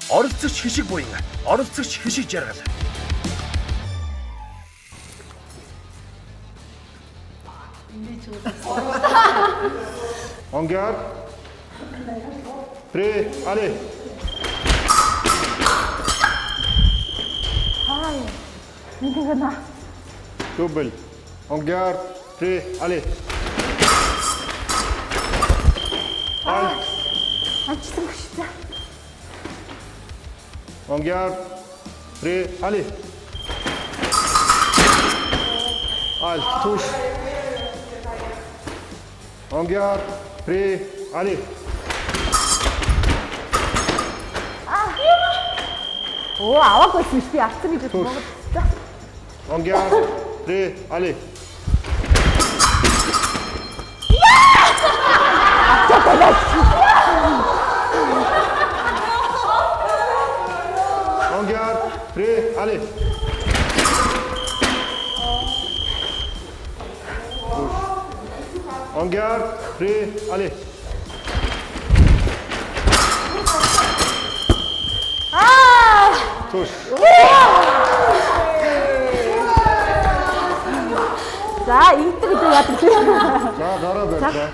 Оролцогч хишиг буян оролцогч хишиг жаргал. On garde. Prêt. Allez. Double. On garde. Prêt. Allez. Halt. On garde. Prêt. Allez. Halt. Touche. On garde. Prêt. Ali. Оо аваагүй юм шүү дээ. Авсан гэж бодсон. En garde. 3, allez. En garde. 3, allez. En garde. 3, allez. Touche. За ингэдэг гэж яадаг тийм. За гараа байна.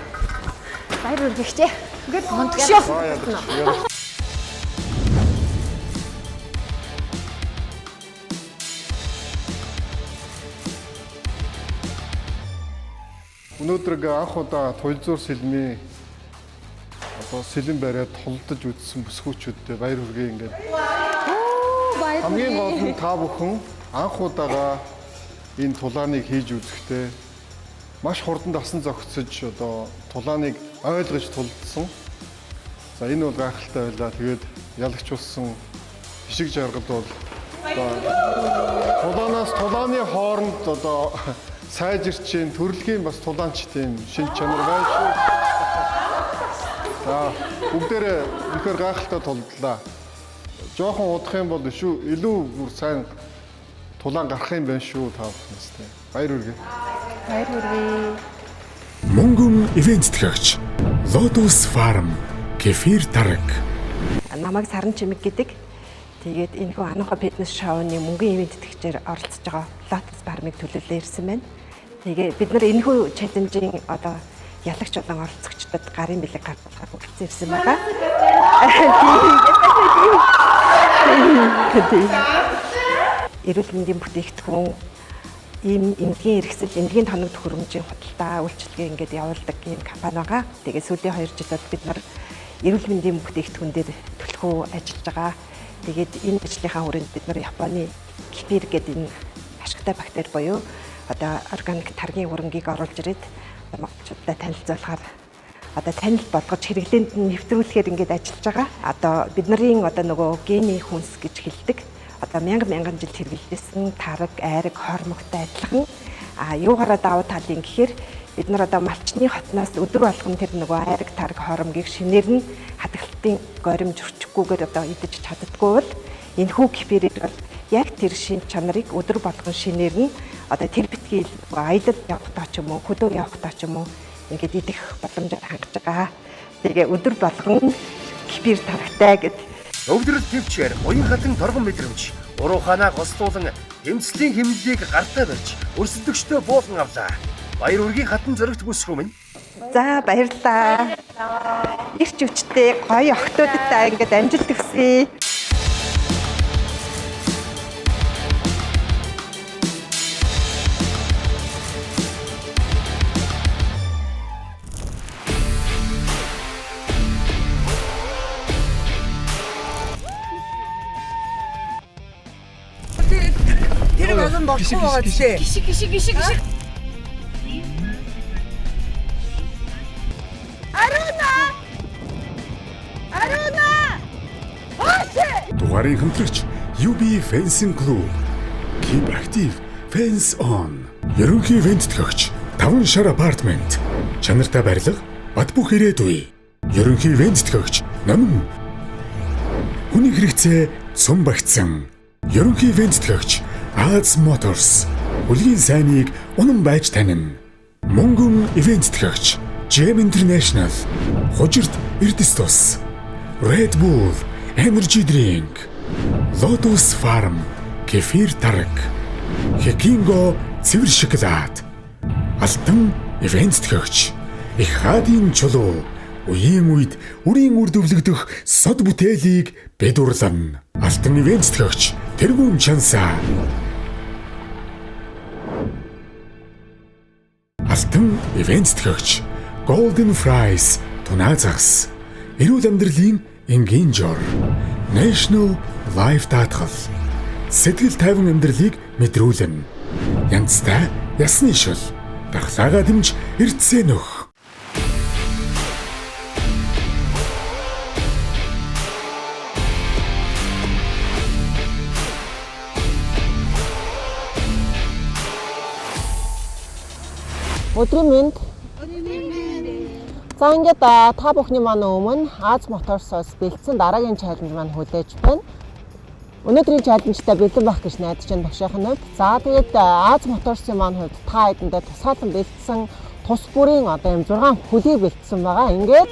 Баяр үргэлжтэй. Ингээд монтгшоо. Өнөөдөр анх удаа Туйлзуур сэлмийн сэлэн бариад тулдаж үзсэн бүсгүүчүүдтэй баяр хүргэе ингээд. Хамгийн гол нь та бүхэн анх удаага энэ тулааныг хийж үзэхдээ маш хурдан дасан зохицож тулааныг ойлгож тулдсан. За энэ бол гайхалтай байлаа. Тэгээд ялагчулсан хишиг жаргал бол тулаанаас тулааны хооронд сайжирч чинь төрөлхийн бас тулаанч тийм шин чанар байна шүү. За бүгдээрээ үнэхээр гайхалтай тулдлаа. Жохон удах юм бол илүү бүр сайн тулаан гарах юм байна шүү та бүхнээс. Баяр хүргэе. Баяр хүргэе. Мөнгөн ивент төгч Lotus Farm Кефир Тараг. Намайг Саран Чимэг гэдэг. Тэгээд энэ хүү Ануха фитнес шоуны мөнгөн ивент төгчээр оролцож байгаа Lotus Farm-ыг төлөөлөө ирсэн байна. Тэгээ бид нар энэ хүү чаленжийн ялагч болон оролцогчдод гарын бэлэг гаргахад хүрсэн ирсэн байгаа. Эрүүл мэндийн бүтээгдэхүүн ийм эмнэлгийн хэрэгсэл, эмнэлгийн тоног төхөөрөмжийн худалдаа үйлчилгээ ингээд явуулдаг ийм компани байгаа. Тэгээ сүүлийн 2 жилд бид нар эрүүл мэндийн бүтээгдэхүүн дээр төлхөө ажиллаж байгаа. Тэгээд энэ ажлынхаа хүрээнд бид нар Японы Кефир гэдэг энэ ашигтай бактери буюу органик таргийн хөрөнгийг оруулж ирээд монголчуудад танилцуулахаар танил болгож хэрэглээнд нь нэвтрүүлэхээр ингээд ажиллаж байгаа. Бид нарын нөгөө гений хүнс гэж хэлдэг. Мянган жил хэрэглэсэн тараг, айраг, хормогтой адилхан. Юугаараа давуу тал юм гэхээр бид нар малчны хотноос өдөр болгон тэр нөгөө айраг, тараг, хормгийг шинээр нь хадгалтын горимж өрчихгүйгээр идэж чаддаггүй бол энэ хүү кефирийг яг тэр шин чанарыг өдөр болгон шинээр нь тэр битгий аялал явахдаа ч юм уу, хөдөө явахдаа ч юм уу ингээд идэх боломжоор хангаж байгаа. Тэгээ өдөр болгон кефир тарагтай гэдэг. Өвдрөл төвчээр уян хатан торгон мэдрэмж, урууханаа гослуулан эмчлийн хэмнэлийг гартаа барьж өрсөлдөгчдөө буулган авлаа. Баяр үргийн хатан зөрөгт бүсгүй минь. За баярлалаа. Ирч өвчтэй гоё охтуудтай ингээд амжилт хүсье. Тэр болон болохгүй байгаа тийм. Гişig. Аруна! Дугарын хамтрагч UB Fencing Club. Keep active, fence on. Ерөнхий ивент төгч 5 шар апартмент. Чанартай барилга, бат бөх ирээдүй. Ерөнхий ивент төгч намын хүний хэрэгцээ цум багтсан. Ерөнхий ивент төгч Аз Motors. Үлгийн сайныг унан байж танина. Мөнгөн ивент төгч Gem International. Хожирт Эрдэс тус. Red Bull Energy Drink. Lotus Farm Кефир Тараг. Хекинго цэвэр шоколад. Алтан ивент төгч их хаадын чулуу. Үеийн үед үрийн үр дүрлэгдэх сод бүтээлийг бэдурлан. Алтан ивент төгч тэргүүн чансаа. Алтан ивент төгч Golden Fries тунаа загас. Эрүүл амьдралын энгийн жор. National Life даатгал. Сэтгэл тайван амьдралыг мэдрүүлнэ. Янзтай ясны шил. Дахлаагаа дэмж эрдсээ нөх. Өдрийн мэнд. За ингээд та бүхний маань өмнө Аз Моторсоос бэлдсэн дараагийн чаленж маань хүлээж байна. Өнөөдрийн чаленжтай бэлэн байх гэж найдаж байна багшийн хувьд. За тэгээд Аз Моторсын маань хувьд та хэдэндээ тусгаалan бэлдсэн тус бүрийн одоо юм 6 хөлийг бэлдсэн байгаа. Ингээд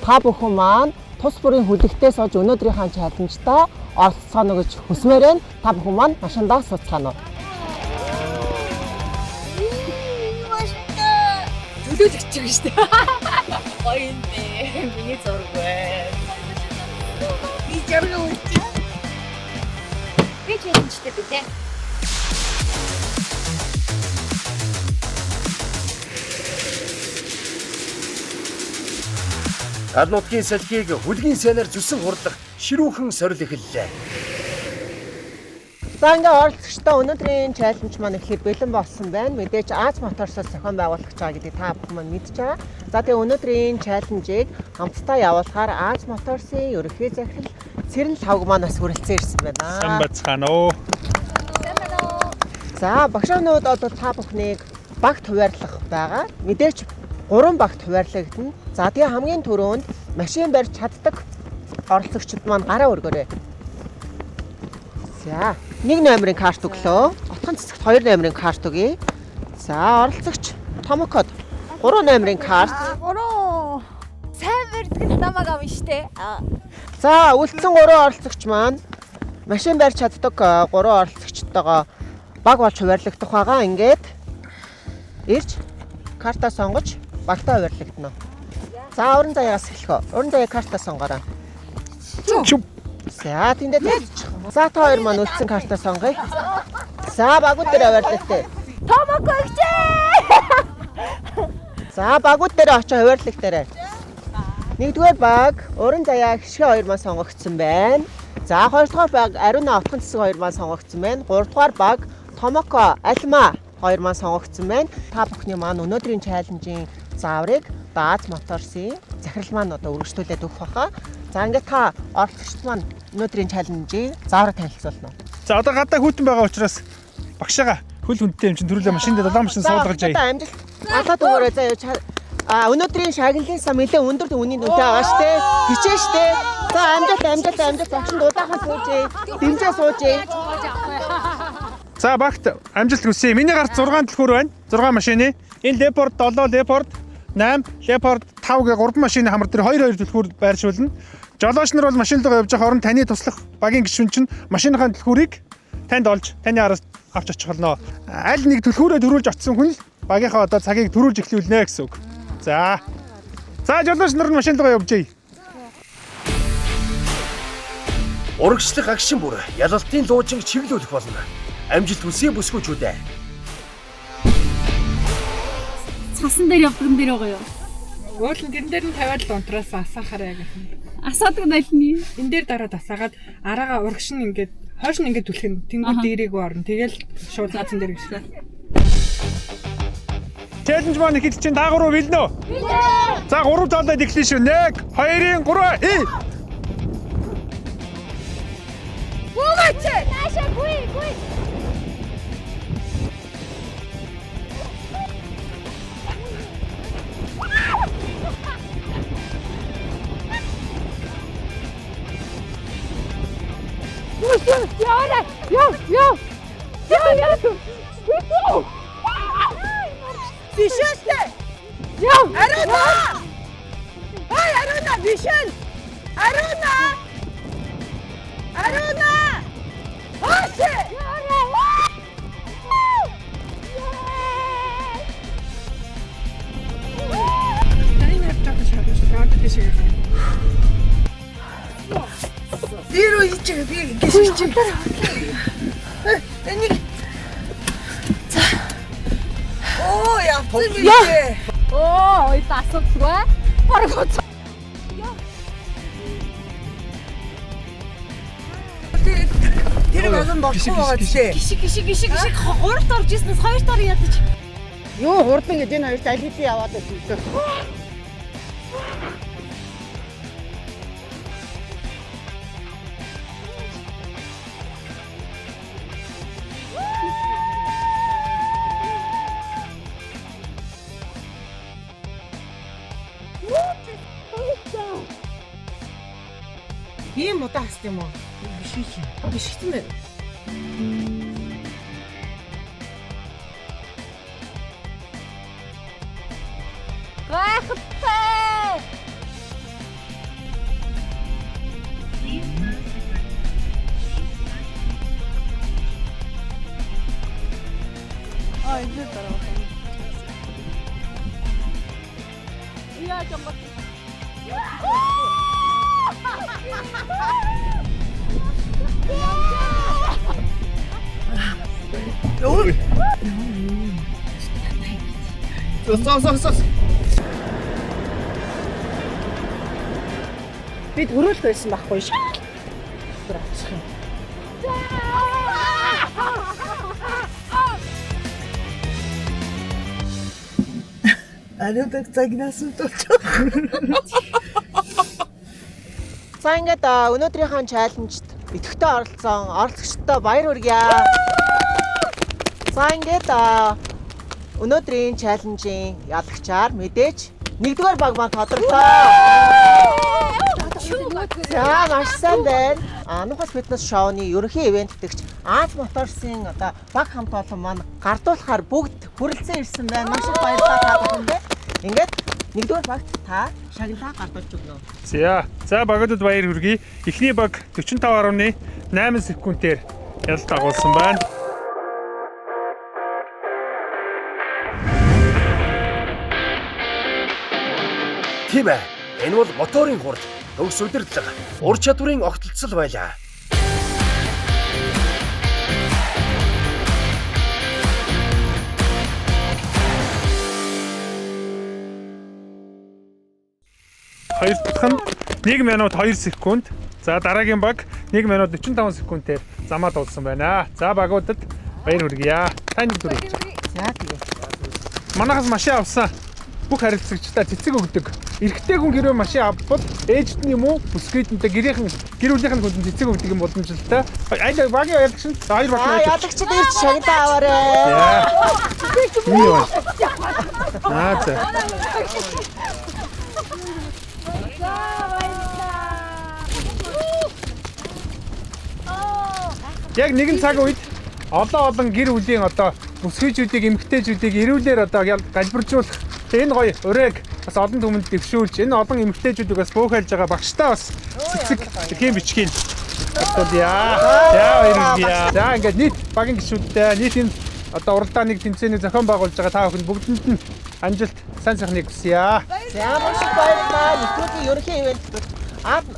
та бүхэн маань тус бүрийн хөлөгтэй сууж өнөөдрийнхээ чаленжтай оролцоно гэж хүсмээр байна. Та бүхэн маань машиндаа суцгаана уу? Төлөөлөгч юм шүү дээ. Гоё юм бэ. Миний зураг байна. Би зураг үлдээ. Би чэленжтэй битээ. Гал нутгийн салхийг хөлгийн сайнаар зүсэн хурлах ширүүхэн сорил эхэллээ. За ингээ оролцогчдоо өнөөдрийн чаленж маань эхлээд бэлэн болсон байна. Мэдээж Аз Моторсоос зохион байгуулагч байгаа гэдгийг та бүхэн маань мэдж байгаа. За тэгээ өнөөдрийн чаленжийг хамтдаа явуулахаар Аз Моторсын ерөнхий захирал Цэрэн Лавг манаас хүрэлцэн ирсэн байна. Сайн бацгаана уу. За багшаанууд одоо та бүхнийг багт хуваарлах байгаа. Мэдээж 3 багт хуваарлагдана. За тэгээ хамгийн түрүүнд машин барьж чаддаг оролцогчид маань гараа өргөөрэй. За 1 номерын карт өглөө. Отхон цэцэгт 2 номерын карт өгье. За оролцогч Томокод 3 номерын карт. 3. Сайн барьдаг намайг авна штэ. За үлдсэн 3 оролцогч маань машин барьж чаддаг 3 оролцогчтойгоо баг болж хуваарлагдах байгаа. Ингээд ирж картаа сонгож багтаа хуваарлагдана. За уран заяагаас эхлэх. Уран заяа картаа сонгоорой. Чүп. За тэндээ за та хоёр маань үлдсэн картаа сонгоё. За багууд дээр хуваарлагдтээ. Томокогч. За багууд дээр очиж хуваарлагдтаарай. Нэгдүгээр баг уран заяа хишгэ хоёр маань сонгогдсон байна. За хоёрдугаар баг Ариуна отхон цэцэг хоёр маань сонгогдсон байна. Гуравдугаар баг Томоко Альма хоёр маань сонгогдсон байна. Та бүхний маань өнөөдрийн чаленжийн зааврыг Аз Моторсын захирал маань одоо үргэлжлүүлээд өгөх баха. За ингээд та оролцогчд маань өнөөдрийн чаленжийн зааврыг танилцуулна. За одоо гадаа хүйтэн байгаа учраас багшаага хөл хүндтэй юм чинь төрүүлээ машин дээр долоон машин суулгаж яа. За амжилт. Алаад өгөөрэй заяа. Өнөөдрийн шагналын сан нэлээд өндөр үнийн үнэтэй байгаа штэ. Хичээ штэ. За амжилт багшин дулаахан суужээ. Дэмжээ суужээ. За багт амжилт хүсье. Миний гарт 6 түлхүүр байна. 6 машины. Энэ Leopard 7, Leopard 8, Leopard 5 гэ 3 машины хамар дээр 2 түлхүүр байршуулна. Жолооч нар бол машинтайгаа явж байгаа хорон таны туслах багийн гишүүн чинь машиныхаа түлхүүрийг танд олж таны араас авч очих болно. Аль нэг түлхүүрээ төрүүлж очсон хүн л багийнхаа одоо цагийг төрүүлж эхлүүлнэ гэсэн үг. За жолооч нар нь машинтайгаа явж яа. Урагшлах агшин бүр ялалтын луужинг чиглүүлэх болно. Амжилт хүсье бүсгүүчүүдээ. Цасан дээр явдаг дээр байгаа юу? Уулын тэрэн дээр нь тавиад л унтраас асаахаарай гэх юм. Асаадаг нь аль нь? Энэ дээр дараад асаагаад араагаа урагш нь ингээд хойш нь ингээд түлхэн тэнгууд дээрээгүй орно. Тэгэл шууд цаасан дээр гишлээ. Чаленж маань ихэл чинь даагур билнэ үү? Билнэ. За 3 талаад эхлэе шүү. 1 2 3 Буугач! Наша гуй. Бишэлтэй. Аруна! Ай Аруна бишэл. Аруна! Аше! Дээрөө ичээ би гişчих. Энийг. За. Оо явсан мэй. Оо, ой тасалгүй. Баргууц. Тэр болон болохгүй байгаа тийм. Гişиг 3-т орж ирснээс 2-т ядаж. Юу хурдан гэж энэ хоёрт аль хэдийн яваад байсан. Ийм удаа хаст юм уу? Биш юм байна. Гайхалтай. Энэ дараа. Яа чамд. Ой. Сос. Бид өрөөлт байсан байхгүй шүү. Бүр авчих юм. Ариудаг цагнаас үүдүүлж. За ингээд өнөөдрийнхөө чаленжд идэвхтэй оролцсон оролцогчдод баяр хүргье. За ингээд өнөөдрийн чаленжийн ялагчаар мэдээж 1-р баг маань тодорлоо. За маш сайн байна. Нухас фитнес шоуны ерөнхий ивент гэдэгч Аз Моторсын баг хамт олон маань гардуулахаар бүгд хүрэлцэн ирсэн байна. Маш их баярлалаа та бүхэндээ. Ингээд 1-р багт та шагналаа гардуулж өгнө. За багуудад баяр хүргэе. Эхний баг 45.8 секундээр ялалт агуулсан байна. Тийм ээ. Энэ бол моторын хурд, төгс удирдлага, ур чадварын огтлцол байлаа. Хоёр дахь нь 1 минут 2 секунд. За дараагийн баг 1 минут 45 секундээр замаа дуулсан байна. За багуудад баяр хүргье. Тань дүр. За тэгээ. Манайхаас машин авсан бүх харилцагчдаа цэцэг өгдөг. Эрэгтэй хүн хэрвээ машин авбал ээжт нь юм уу бүсгүйдэнтэй гэр бүлийнхэн хүнд цэцэг өгдөг юм боломжтой. Айл багийн ялагч нь хоёр баг. Ялагчд ирж шагнаа аваарай. Юу вэ? За. Яг нэгэн цаг үед олон гэр бүлийн бүсгүйчүүдийг эмэгтэйчүүдийг эрүүлэр галбиржуулах энэ гоё урайг бас олон түмэнд дэвшүүлж энэ олон эмэгтэйчүүдийг бас буухайлж байгаа багштай бас цэцэг эрхийн бичгийн баярлалаа. За ингээд нийт багийн гишүүдтэй нийт энэ уралдааныг тэмцээний зохион байгуулж байгаа та бүхэнд бүгдэнд нь амжилт сайн сайхныг хүсье. За маш их баярлалаа. Нэвтрүүлгийн ерөнхий ивент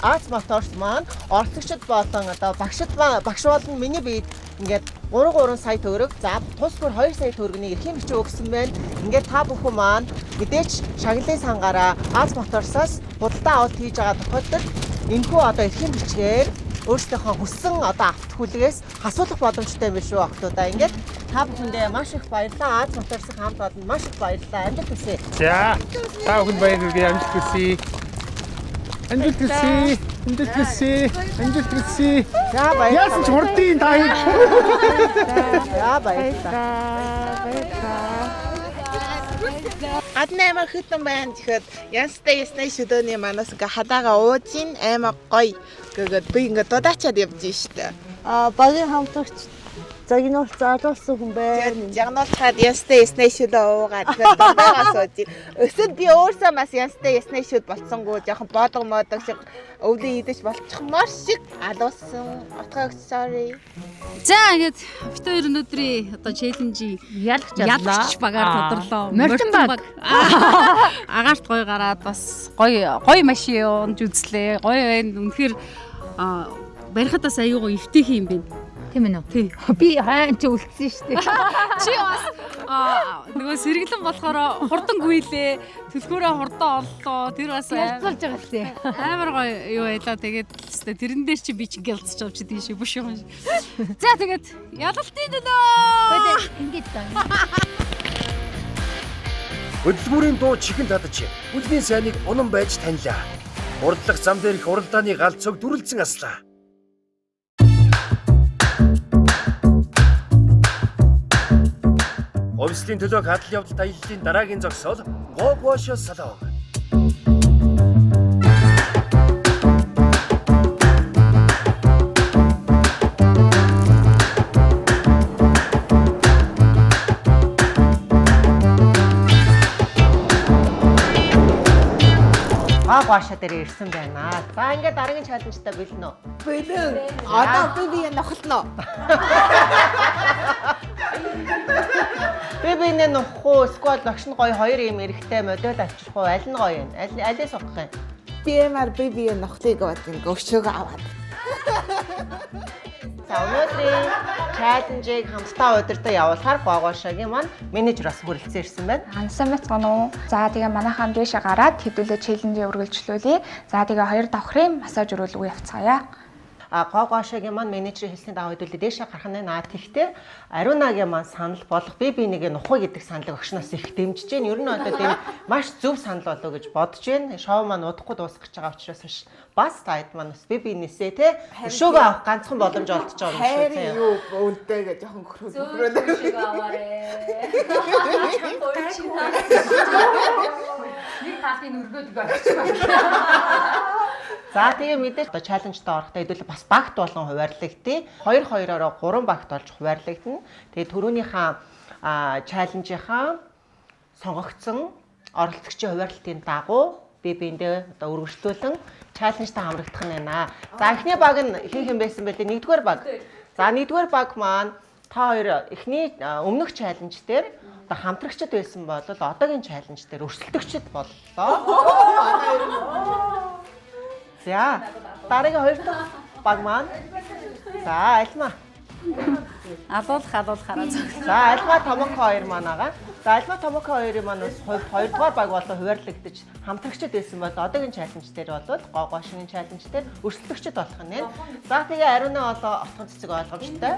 Аз Моторс маань оролцогчид болон багш болон миний биед ингээд 3 сая төгрөг, за тус бүр 2 сая төгрөгийн эрхийн бичиг өгсөн байна. Ингээд та бүхэн маань мэдээж шагналын сангаараа Аз Моторсоос худалдаа авалт хийж байгаа тохиолдолд энэхүү эрхийн бичгээр өөрсдийнхөө хүссэн автохүлгээс хасуулах боломжтой юм биш үү охтуудаа. Ингээд та бүхэндээ маш их баярлалаа. Аз Моторсын хамт олон маш их баярлалаа. Амжилт хүсье. За та бүхэнд баяр хүргэе. Амжилт хүсье. Амжилт хүсье. За баярлалаа. Яасан ч хурдын та хийж. За баярлалаа. Гадны аймаг хитэн байна гэхэд янстай шүдөөний манаас ингээ хадаага ууж ин аймаг гоё гэгээд би ингээ дудаачаад явж штэ. Багийн хамтлагч загнуулт заалуулсан хүн байна. Загнуулчаад янстай шүдөө уугаад тэгээд дундаагаа сууж. Өсөд би өөрсөө бас янстай шүд болцсонгүй жоохон бодог шиг өвлөө идэж болчихмоор шиг алуусан. Отгоо sorry. За ингээд бит хоёр өнөөдрийн челленжийн ялагч багаар тодорлоо. Мортон баг. Агаарт гоё гараад бас гоё машин унж үзлээ. Гоё байна. Үнэхээр барихадаас аюугаа эвтэйх юм байна. Тийм ээ нөө. Би хайн ч үлдсэн шүү дээ. Чи бас нөгөө сэргэлэн болохоор хурдан гүйлээ. Төлхөөрөө хурдан оллоо. Тэр бас ялцуулж байгаа лээ. Амар гоё юу байлаа. Тэгээд тэрэн дээр чи би чи гялцж авч тийш бүш юм. За тэгээд ялалтын дөө. Ингээд даа. Хөдөлмөрийн дуу чихэн татаж бүлгийн сайныг унан байж танилаа. Урдлах зам дээрх уралдааны галцог дүрлцэн аслаа. Овслын төлөө хадал явдалт аяллаа дараагийн зогсоол Гогошо салон. Гоошо дээр ирсэн байна. За ингээд дараагийн чаленжтай бэлэн үү? Бэлэн. Одоо би нохолно. Би нөх уу? Эсвэл багш нь гоё хоёр юм эрэхтэй модуль авчрах уу? Аль нь гоё юм? Алийг сонгох юм? Би нохлыг өгчөөгөө аваад. За өнөөдрийн чаленжийг хамтдаа удирдах явуулахаар Гоошогийн маань менежер бас хүрэлцэн ирсэн байна. Гансан мэцгэн үү. За тэгээ манайхан дэше гараад хэдүүлээ челленжийг үргэлжлүүлье. За тэгээ 2 давхрын массаж өрүүлгөө явцгаая. Гоошогийн маань менежерийн хэлсний дагуу хэдүүлээ дэше гарах нь наад тэгтээ Ариунагийн маань санал болох би нэг нухуй гэдэг саналыг огшноос их дэмжиж байна. Ер нь одоо тийм маш зөв санал болов гэж бодож байна. Шоу маань удахгүй дуусах гэж байгаа учраас бас таад маань бас би нээсээ те өшөөгөө авах ганцхан боломж олдож байгаа юм шиг тийм. Юу үнтэй гэж жоохон хөрөөд. Өшөөгөө аваарэ. Нэг талын өргөд багч байна. За тэгээ мэдээж одоо чаленжтай орохдоо хэдүүлээ бас багт болгон хуваарлагдтыг 2-2-ороо 3 багт болж хуваарлагдана. Тэгээ түрүүнийхээ чаленжийнхаа сонгогдсон оролцогчийн хуваарлалтын дагуу би биендээ одоо үргэлжлүүлэн чаленжтай хамрагдах нь байна. За эхний баг нь хин байсан бэлээ 1-р баг. За 1-р баг маань та хоёр эхний өмнөх чаленж дээр одоо хамтрагчд байсан бол одоогийн чаленж дээр өрсөлдөгчд боллоо. За дараагийн 2 дахь баг маань за альма алуулахаараа зөв. За альма Томоко 2 маань байгаа. За альма Томоко 2-ын маань бас 2 дугаар баг болон хуваарлагдаж хамтрагчд байсан бол одоогийн чаленж дээр бол Гоошогийн чаленж дээр өрсөлдөгчд болох нь. За тэгээ Ариуна одоо отгон цэцэг ойлгомжтой.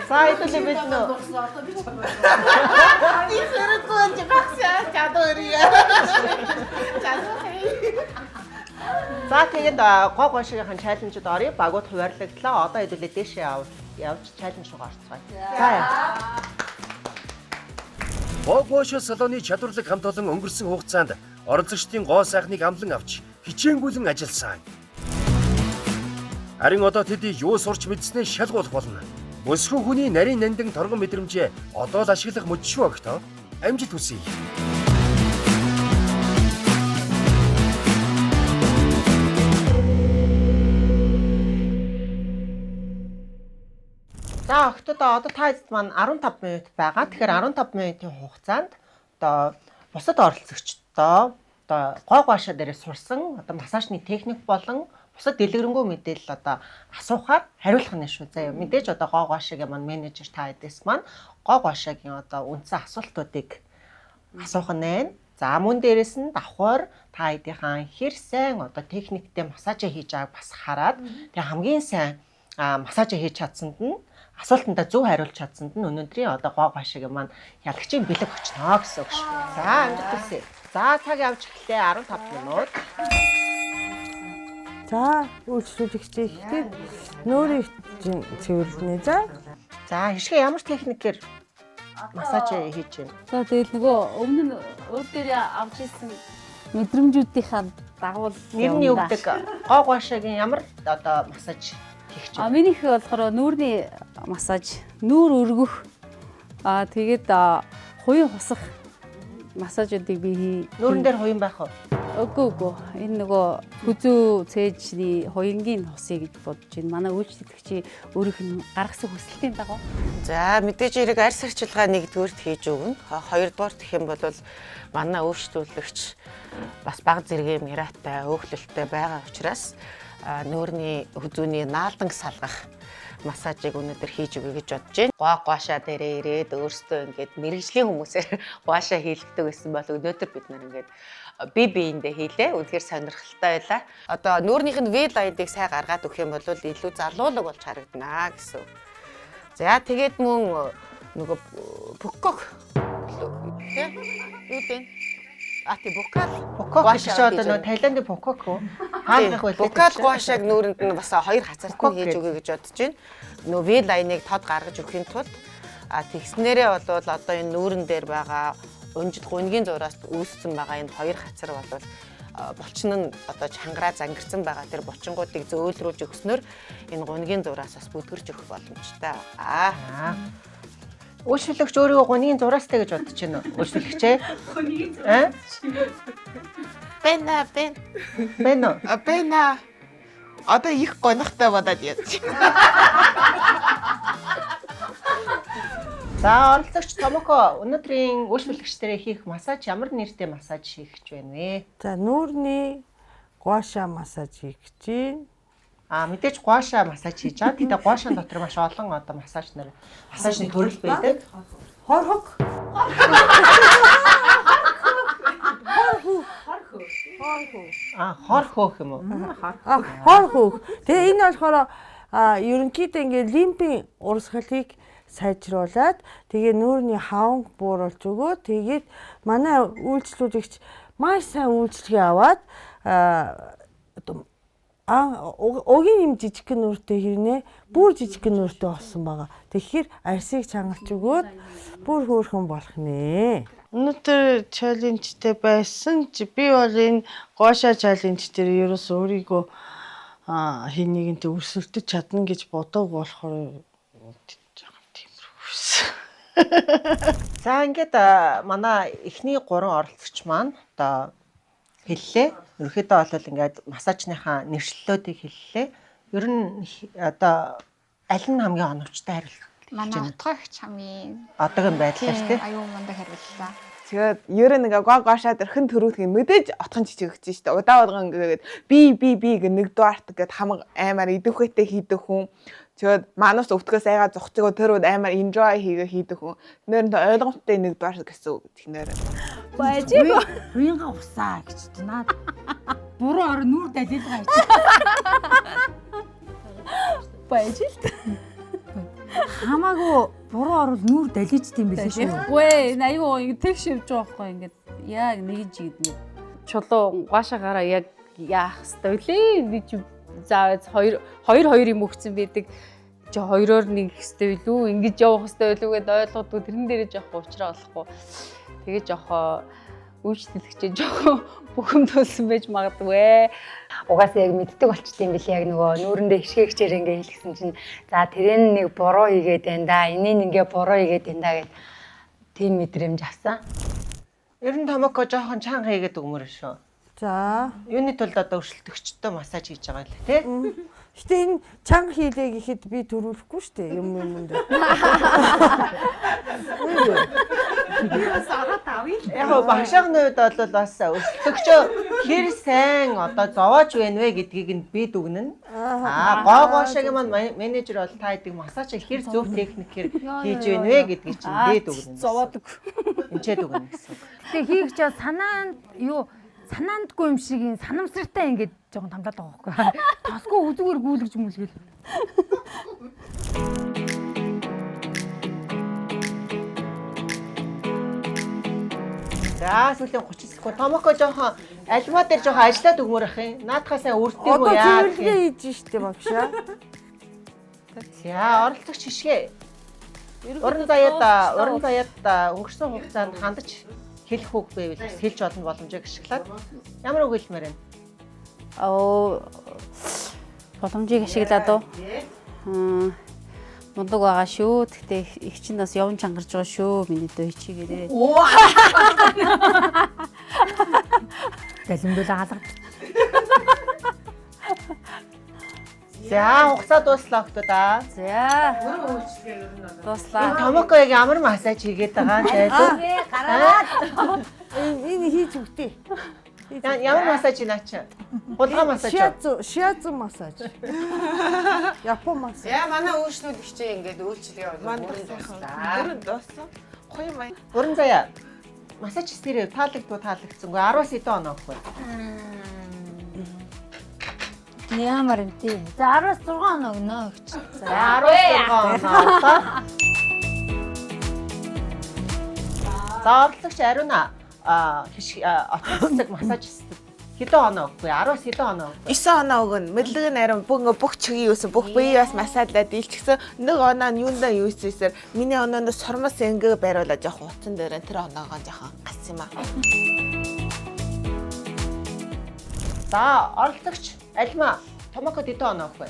За хэдүүлээ бэлэн үү? Би зэрэггүй ч багсаа чадварыг. За тэгээд Гоошогийн чаленжд орё. Багууд хуваарлагдлаа. Одоо хэдүүлээ дэшээ явж чаленж руу орцгоё. За яа. Гоошо салооны чадварлаг хамт олон өнгөрсөн хугацаанд оролцогчдын гоо сайхныг амлан авч хичээнгүйлэн ажилласан. Харин одоо тэд юу сурч мэдснээ шалгуулах болно. Өсвөн хүний нарийн нандин торгон мэдрэмжээ одоо л ашиглах мөч шүү огтоо. Амжилт хүсье. За октодоо одоо та эзэд маань 15 минут байгаа. Тэгэхээр 15 минутын хугацаанд одоо бусад оролцогчдоо одоо Гоошо дээрээ сурсан одоо массажны техник болон бусад дэлгэрэнгүй мэдээлэл одоо асуухаар хариулах нь шүү. За мэдээж одоо Гоошогийн маань менежер та эдээс маань Гоошогийн одоо үндсэн асуултуудыг асуух нь байна. За мөн дээрэс нь давхар та эдийнхэн хэр сайн одоо техниктэй массаж хийж байгааг бас хараад тэгээ хамгийн сайн массаж хийж чадсанд нь асуултандаа зөв хариулж чадсанд нь өнөөдрийн одоо Гоошогийн маань ялагчийн бэлэг очноо гэсэн үг шүү. За амжилт хүсье. За цаг явж эхлэе 15 минут. За үйлчлүүлэгчээ ихтэй нөөрийн цэвэрлэнэ. За хишгээ ямар техникээр массаж хийж байна? За тэгэл нөгөө өмнө нь өөр дээр авч ирсэн мэдрэмжүүдийнхаа дагуул нэр нь юу гэдэг? Гоошогийн ямар одоо массаж хийх вэ? Минийх болохоор нүүрний массаж, нүүр өргөх тэгээд хуян хусах массажуудыг би хий. Нүүрэн дээр хуян байх уу? Үгүй. Энэ нөгөө хүзүү цээжний хуянгийн хусыг гэж бодож байна. Манай үйлчлэгчийн өөрийнх нь гаргасан хүсэлтийн дагуу. За мэдээж хэрэг арьс арчилгаа нэгдүгээрт хийж өгнө. Хоёрдугаар гэх юм бол манай үйлчлүүлэгч бас бага зэргийн мираатай, өөхлөлттэй байгаа учраас нүүрний хүзүүний наалдан салгах массажийг өнөөдөр хийж өгье гэж бодож байна. Гоошо дээрээ ирээд өөрсдөө ингээд мэрэгжлийн хүмүүсээр Гоошо хийлгдэг гэсэн бол өнөөдөр бид нар ингээд би биендээ хийлээ. Үнэхээр сонирхолтой байлаа. Одоо нүүрнийх нь V line-ыг сайн гаргаад өгөх юм бол илүү залуулаг болж харагдана гэсэн. За тэгээд мөн нөгөө Букок тий юу вэ? Букок гэж одоо нөгөө Таиландын Букок уу? Хаалгах байлаа. Букок Гоошог нүүрэнд нь бас хоёр хазарт нь хийж өгье гэж бодож байна. Нөгөө V line-ыг тод гаргаж өгөхийн тулд тэгснээрээ бол одоо энэ нүүрэн дээр байгаа өнжид гунгийн зураас үүссэн байгаа энэ хоёр хацар бол булчин нь одоо чангараа зангирсан байгаа тэр булчингуудыг зөөлрүүлж өгснөөр энэ гунгийн зураас бас бүдгэрч өгөх боломжтой. Үйлчлэгч өөрийгөө гунигийн зураастай гэж бодож байна уу? Үйлчлэгчээ? Бэна. Бэна. Одоо их гонхтой бодоод яач. За оролцогч Томоко өнөөдрийн үйлчлэгчдэрээ хийх массаж ямар нэртэй массаж хийх гэж байна вэ? За нүүрний гуаша массаж хийх гэж байна. Мэдээж гуаша массаж хийж байгаа. Тэгтээ гуашаан дотор маш олон одоо массажны төрөл байдаг. Хорхог. Хор хөөх юм уу? Хор хөөх. Тэгээ энэ болохоор ерөнхийдөө ингээ лимфийн урсгалыг сайжруулад тэгээ нүүрний хаванг бууруулж өгөө. Тэгээд манай үйлчлүүлэгч маш сайн үйлчлэгээ аваад огийн юм жижигхэн нүртэй хэрнээ бүр жижигхэн нүртэй болсон байгаа. Тэгэхээр арсыг чангалж өгөөд бүр хөөрхөн болох нэ. Өнөөдөр чаленжтэй байсан чи би бол энэ гооша чаленж дээр ерөөс өөрийгөө хэнийг нь өрсөлдөж чадна гэж бодог болохоор За ингээд манай эхний 3 оролцогч маань одоо хэллээ. Ерөнхийдөө бол ингээд массажныхаа нэршлэлүүдийг хэллээ. Ер нь одоо аль нь хамгийн оновчтой хариулт? Манай утгаагч хамгийн одоогийн байдлаар тийм аюу мундаг хариуллаа. Тэгээд ерөө нэг гошаа дэрхэн төрүүлэх юм мэдээж отхон жижиг өгч штэ. Удаа удаа ингээд би гэ нэг дуартаг гэд хамаг аймаар идэвхтэй хийдэх хүн. Тэгээд манус өвтгөөс айгаа зогцгоо тэр үед аймаар enjoy хийгээ хийдэх хүн. Нэрнтэй ойлгомжтой нэг дуар гэсэн үг тэгэхээр. Бажиг. Уянга усаа гэж наад. Буруу орон нүр далил байгаа гэж. Бажиг. Хамаагүй буруу орол нүр далиж тийм билээ шүү. Үгүй ээ, аюу тэг шивж байгаа байхгүй ингээд яг нэг жигднэ. Чулуу гуашаагаараа яг яах хэвтэй үлээ. Нэг заавал хоёр юм өгсөн байдаг. Чи хоёроор нэг хэвтэй билүү? Ингэж явах хэвтэй билүү гэдээ ойлгодгүй тэрэн дээрээ жоох уучраа болохгүй. Тэгээ жоох үйлчлэгчээ жоох бухимдуулсан байж магадгүй. Угаасаа яг мэддэг болчтой юм билээ яг нөгөө нүүрэндээ хишгээгчээр ингээ хэлсэн чинь за тэрэн нэг буруу хийгээд байна да. Энийг ингээ буруу хийгээд байна да гэд тийм мэдрэмж авсан. Ер нь Томоко жоохон чанга хийгээд өгмөр шүү. За, юуны тулд одоо өршөлтөгчтэй массаж хийж байгаа л тий. Гэтэ энэ чанга хийлээ гэхэд би төрүүлэхгүй шүү дээ юм дээр. Яг багшааны үед бол бас өрсөлдөгчөө хэр сайн одоо зовоож байна вэ гэдгийг нь би дүгнэн. Гоошагийн маань менежер бол та идэг массаж хэр зөв техникээр хийж байна вэ гэдгийг чинь би дүгнэн. Зовоодог. Энчээ дүгнэн гэсэн. Тэгээ хийгч санаанд юу санаандгүй юм шиг ин санамсартай ингээд жоохон тамлаад байгаа байхгүй. Тосгүй үзүүгээр гүйлгэж мүлгээл. За сүүлийн 30 секунд Томоко жоохон альмаа дээр жоохон ажиллаад өгмөр ах юм. Наадхаа сайн үрдээгүй яа. Одоо зөвлөгөө хийж штэ багшаа. За оролцогч хишгээ. Уран заяад өнгөрсөн хугацаанд хандаж хэлэх үг байвал хэлж олно боломжийг ашиглаад ямар үг хэлмээр байна? Боломжийг ашиглаад уу? Мундаг байгаа шүү. Гэхдээ их чинь бас явн чангарч байгаа шүү. Миний дөө хичээгээрээ. Залимдуулаа алгад. За хугацаа дуслаа өгтөдөө. За. Дуслаа. Томоко яг ямар массаж хийгээд байгаа зайлуу. Гараад. Энэ хийж өгтээ. Ямар массаж наач? Гулгай массаж. Shiatsu массаж. Япон массаж. Яа манай үйлчлүүлэгчээ ингээд үйлчлэгээ Манай дууссан. Гоё май. Уран заяа. Массаж хийсгэрээ таалагдсангүй 10-аас хэдэн оноо өгөх вэ? Ямар юм тий. За 16 оноо өгнө гэж. За 16 оноо. За оролцогч Ариуна отцог массаж хэдэн оноо өгөх вэ? 10-аас хэдэн оноо өгөх вэ? 9 оноо өгнө. Мэдлэг нь арай бүх чигийн юусэн бүх бие бас масаалаад дийлчихсэн. Нэг оноо нь юундаа юусээсээр миний оноонд сормос ингээ байруулаад явах утсан дээр тэр оноогоо жоохон гас юм аа. За оролцогч Альма Томоко хэдэн оноо өгөх вэ?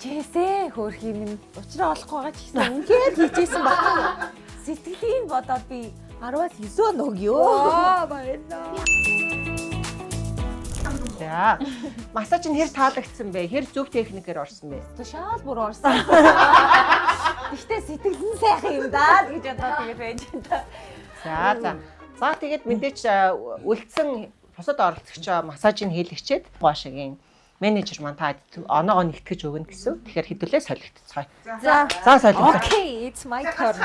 хичээсээ хөөх юм учраа олохгүй байгаа ч гэсэн ингээд хичээсэн байна. Сэтгэлийн бодоод би 10-аас 9 нөгөө. Баярлалаа. За. Массаж нь хэр таалагдсан бэ? Хэр зөв техникээр орсон бэ? Шаал бүр орсон. Гэхдээ сэтгэл нь сайхан юм да гэж бодоод тэгээд байж байна. За. За тэгээд мэдээч үлдсэн бусад оролцогчоо массажийг хийлгчээд гуашагийн менежер маань та оноогоо нэгтгэж өгнө гэсэн. Тэгэхээр хэдүүлээ солигдцгаая. За солигдоо. Okay, it's my turn.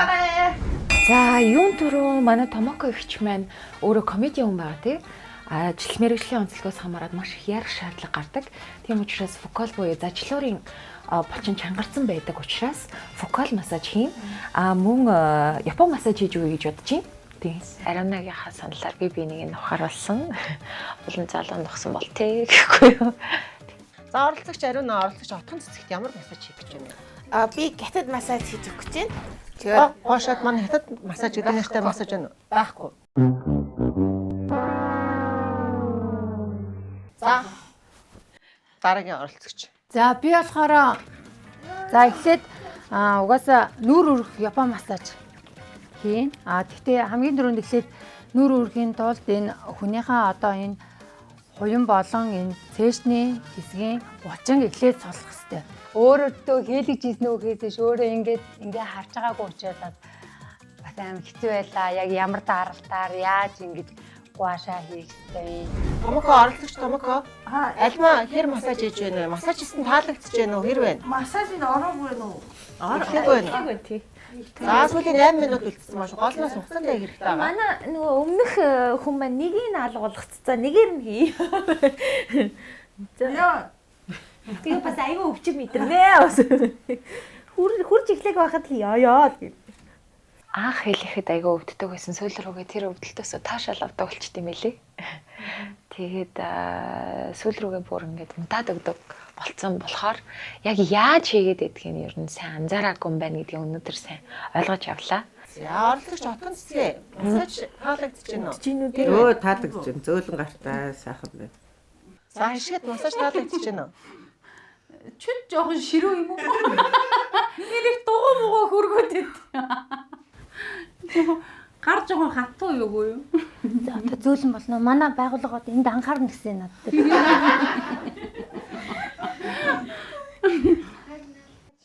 За, юун түрүү манай Томоко эгч маань өөрөө комеди хүн байгаа тий. Ажил мэргэжлийн онцлогоос хамаарат маш их ярих шаардлага гардаг. Тийм учраас фокал буюу зажлуурын бочин чангарсан байдаг учраас фокал массаж хийн. Мөн япон массаж хийж өгье гэж бодож байна. Тийм. Ариунагийнхаа саналаар би нэг ухааруулсан. Улан залуу нөхсөн бол тий гэхгүй юу. За оролцогч Ариуна оролцогч отхон цэцэгт ямар массаж хийх гэж байна вэ? Би хятад массаж хийж өгөх гэж байна. Тэгээд гоошоод манай хятад массаж гэдэг нэртэй массаж байна уу? Байхгүй. За. Дараагийн оролцогч. За би болохоор за эхлээд угаасаа нүүр өрөх япон массаж хийн. Гэхдээ хамгийн түрүүнд эхлээд нүүр өрөхийн тулд энэ хүнийхээ одоо энэ хуян болон энэ цээшний хэсгийн бочин эхлээд солих хэрэгтэй. Өөрөөдөө хийлгэж ийсэн үхээсээ өөрөө ингээ харж байгаагүй учраас бас амар хэцүү байлаа. Яг ямар даралтаар яаж ингэж гуашаа хийх хэрэгтэй. Томоко оролцогч Томоко. Альма хэр массаж хийж байна вэ? Массажист нь таалагдчих байна уу? Хэр байна? Массажинд ороогүй байна уу? Ороогүй байна. Тий. За сүүлийн 8 минут үлдсэн маш голноос хугацаанд хэрэгтэй байгаа. Манай нөгөө өмнөх хүн маань нэгийг нь алга болгоцсон. Нэгээр нь хий. За. Тэгээ бас аюу өвчг мэдэрнэ. Хурж эхлэх байхад яа гэх. Анх хэлэхэд аюу өвддөг байсан. Сүүл рүүгээ тэр өвдөлтөөсөө таашаал авдаг болчт юм элэ. Тэгээд сүүл рүүгээ бүр ингээд мутаад өгдөг болцсон болохоор яг яаж хийгээд байдгийг нь ер нь сайн анзаараагүй юм байна гэдгийг өнөөдөр сайн ойлгож авлаа. За оролцогч отхон цэцгээ. Массаж таалагдчих гэнэ үү? Чинүү дээр таалагдчих гэн. Зөөлөн гартай сайхан байна. За хишгэд массаж таалагдчих гэнэ үү? Чүн жоохон ширүү юм уу? Нэрийг дугуй муугаа хөргөөд байд. Гар жоохон хатуу юу юу? За одоо зөөлөн болно. Манай байгууллагууд энд анхаарна гэсэн надад.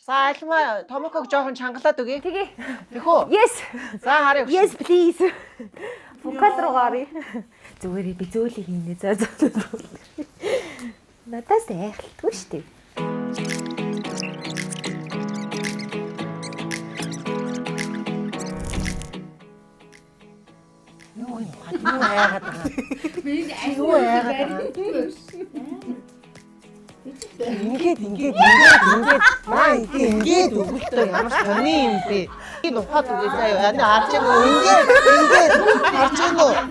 За Альма Томоког жоохон чангалаад өгье. Тэгээ. Тэхүү. Yes. За харъя. Yes please. Фокал руу гарыг. Зүгээр би зөөлийг хийнэ. За. Надаас айхалтгүй шүү дээ. Юу яагаад байгаа? Юу яагаад байгаа? Ингээд өгөлтөө ямар сони юм бэ? Энэ ухаад үгүй заяа. Ани харж байгаа ингээд харж байгаа.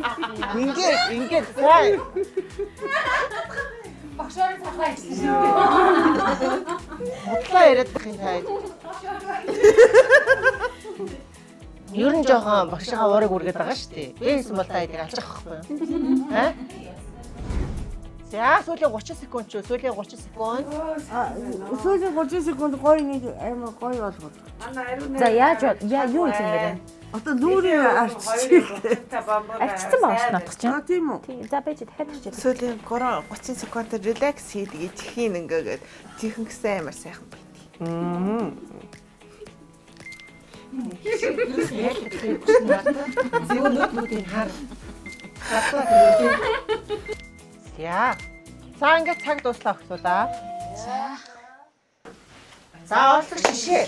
Ингээд заа. Багшаар цахаа ажилласан. Бодлоо яриад байх юм хай. Ер нь жоохон багшаа уурыг үргээд байгаа шүү дээ. Бэйсэн бол та эдийг алчих واخгүй юу? Аа? За сүүлийн 30 секунд ч сүүлийн 30 секунд. Сүүлийн 30 секунд гоё нэг амар гоё болгоо. За яаж юу юм бэ? Одоо нүрийн арччих. Арчсан байгаа ш надах чинь. Тийм үү? Тийм. За байж дахиад арчиж. Сүүлийн 30 секунд релакс хийдгээ чихийн ингээд чихэн гэсэн амар сайхан байт. Зүүнүүдийн хар. Яа. За ингээд цаг дуслаа өгсүүлээ. За олох шишээ.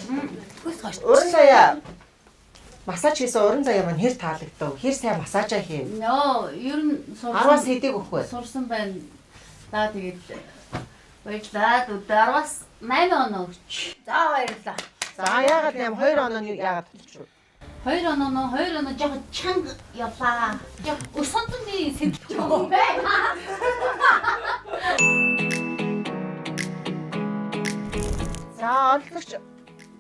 Уран заяа. Массаж хийсэн уран заяа маань хэр таалагдав? Хэр сайн массажаа хийв? Нөө, ер нь 10-аас хэдийг өгөх вэ? Сурсан байна. За тэгээд баярлалаа. 10-аас 8 оноо өгч. За баярлалаа. За яагаад 8 2 оноо нь яагаад болчих вэ? 2 оноо жоохон чанга явлаа. Яг өсөндний сэтгэл юм байна. За олдогч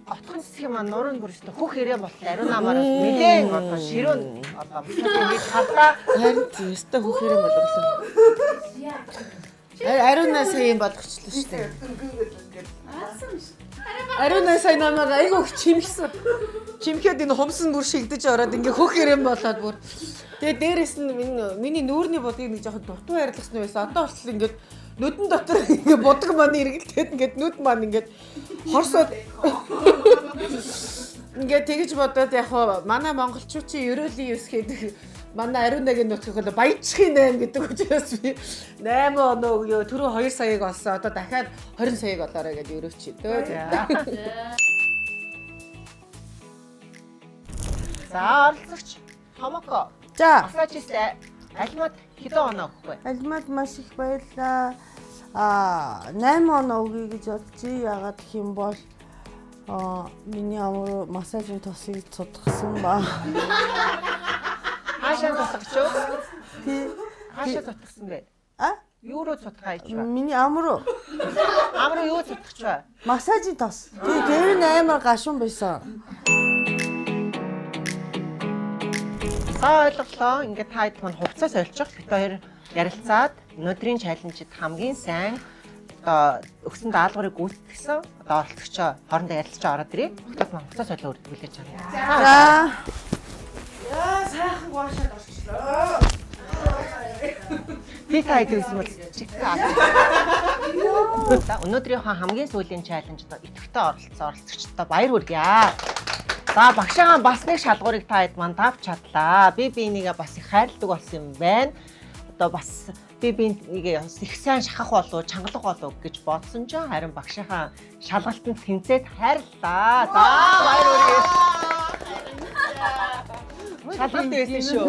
отхон цэцгийн маань нурын бүрээс хөх ирээ болтол ариун намаар нэлээн одоо ширүүн одоо ингэж хадгаа Харин зөвстэй хөх хэрэм болголоо. Ариунаа сайн болгочлоо шүү дээ. Ариун сая намайг айгүй чимхсэн. Чимхэд энэ хумс нь бүр шигдэж ороод ингээ хөх ирэм болоод бүр. Тэгээ дээрэс нь миний нүүрний бодгийг нэг жоохон дутуу арилгасан байсан. Одоо болтол ингээд нүдэн дотор ингээ будаг маань эргэлдээд ингээд нүд маань ингээд хорсоод ингээд тэгэж бодоод яг манай монголчуудын ерөөлийн ёс гэдэг манай ариунагийн нутгийг баяжхийн 8 гэдэг учраас би 8 оноо өгөө түрүү 2 саяыг олсон. Одоо дахиад 20 саяыг олоорой гэж өрөөч дөө. За оролцогч Томоко. За. Массажист альмад хэдэн оноо өгөх вэ? Альмад маш их баярлаа. 8 оноо өгье гэж бодчих. Ягаад гэх юм бол миний амруу массажийн тосыг цудгсан ба. Хаашаа цутгах юу? Хаашаа цутгсан бэ? Юу руу цутгах гэж байна? Миний амруу. Амруу юу цутгах вэ? Массажийн тос. Тэр нь амар гашуун байсан. Ойлголоо. Ингээд та хэд маань хувцас олчих. Бид хоёр ярилцаад өнөөдрийн чаленжид хамгийн сайн өгсөн даалгаврыг гүйцэтгэсэн оролцогчоо хоорондоо ярилцаж ороод ирээ. Хотод маань хувцас олоо хүлээж авъя. За. Яа, сайхан гуашаад орчлоо. Би та идэгсэн бол чигтээ. Өнөөдрийнхөө хамгийн сүүлийн чаленжид идэвхтэй оролцсон оролцогчдод баяр хүргье. За багшаагаа бас нэг шалгуурыг та хэд маань давч чадлаа. Би энийгээ бас их хайрладаг болсон юм байна. Одоо бас би энийг их сайн шахах болов, чангалах болов гэж бодсон ч харин багшаагаа шалгалтанд тэнцээд хайрлаа. За баяр хүргье. Шалгалт байсан шүү.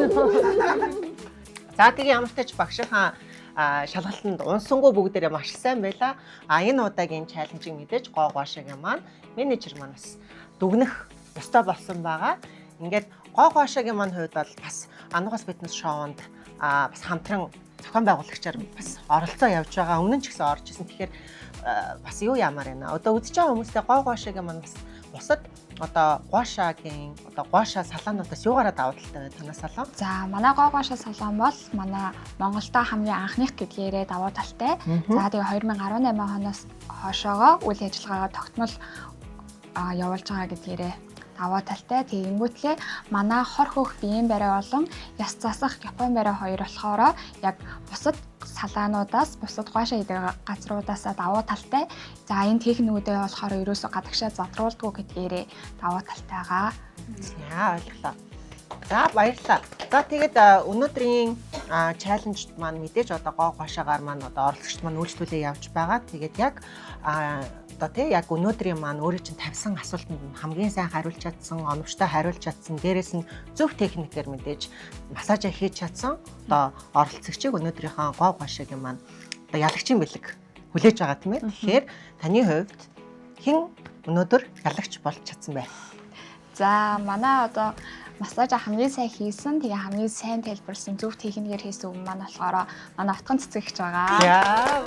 За тэгээ ямар ч тач багшаагаа шалгалтанд унсангүй бүгдээрээ маш сайн байла. Энэ удаагийн чаленжийг мэдээж гоогоошагийн маань менежер маань бас дүгнэх ёстой болсон байгаа. Ингээд гоогоошагийн маань хувьд бол бас Анугаас фитнес шоунд бас хамтран зохион байгуулагчаар бас оролцоо явж байгаа. Өмнө нь ч гэсэн орж исэн. Тэгэхээр бас юу ямаар байна. Одоо үзэж байгаа хүмүүстэй гоогоошагийн маань бас бусад одоо гоошагийн гоошаа салаануудаас юугаараа давуу талтай вэ танаас салаа? За манай гоошаа салаан бол манай Монголдо хамгийн анхных гэдгээрээ давуу талтай. За тэгээ 2018 оноос хойшоогоо үйл ажиллагаагаа тогтмол явуулж байгаа гэдгээрээ даваа талтай. Тэгэнгүүтлээ манай хор хөөх биеийн барай болон яс засах Японы барай хоёр болохоор яг бусад салаануудаас бусад гоошаа идэх газруудаас даваа талтай. За энэ техникүүдээ болохоор ерөөсө гадагшаа задруулдаггүй гэдгээрээ даваа талтайгаа. Яа ойлголоо. За баярлалаа. За тэгээд өнөөдрийн чаленжд маань мэдээж одоо гоошаагаар маань одоо оролцогчд маань үйлчлүүлээ явж байгаа. Тэгээд яг одоо тий яг өнөөдрийн маань өөрөө чинь тавьсан асуултанд хамгийн сайн хариулж чадсан, оновчтой хариулж чадсан, дээрээс нь зөв техникээр мэдээж массажаа хийж чадсан одоо оролцогчийг өнөөдрийнхөө гоошаагийн маань одоо ялагчийн бэлэг хүлээж байгаа тийм ээ. Тэгэхээр таны хувьд хэн өнөөдөр ялагч болж чадсан бэ? За манай одоо массажа хамгийн сайн хийсэн, тэгээ хамгийн сайн тайлбарласан зөв техникээр хийсэн хүн маань болохоор манай утган цэцэгч байгаа. Яа.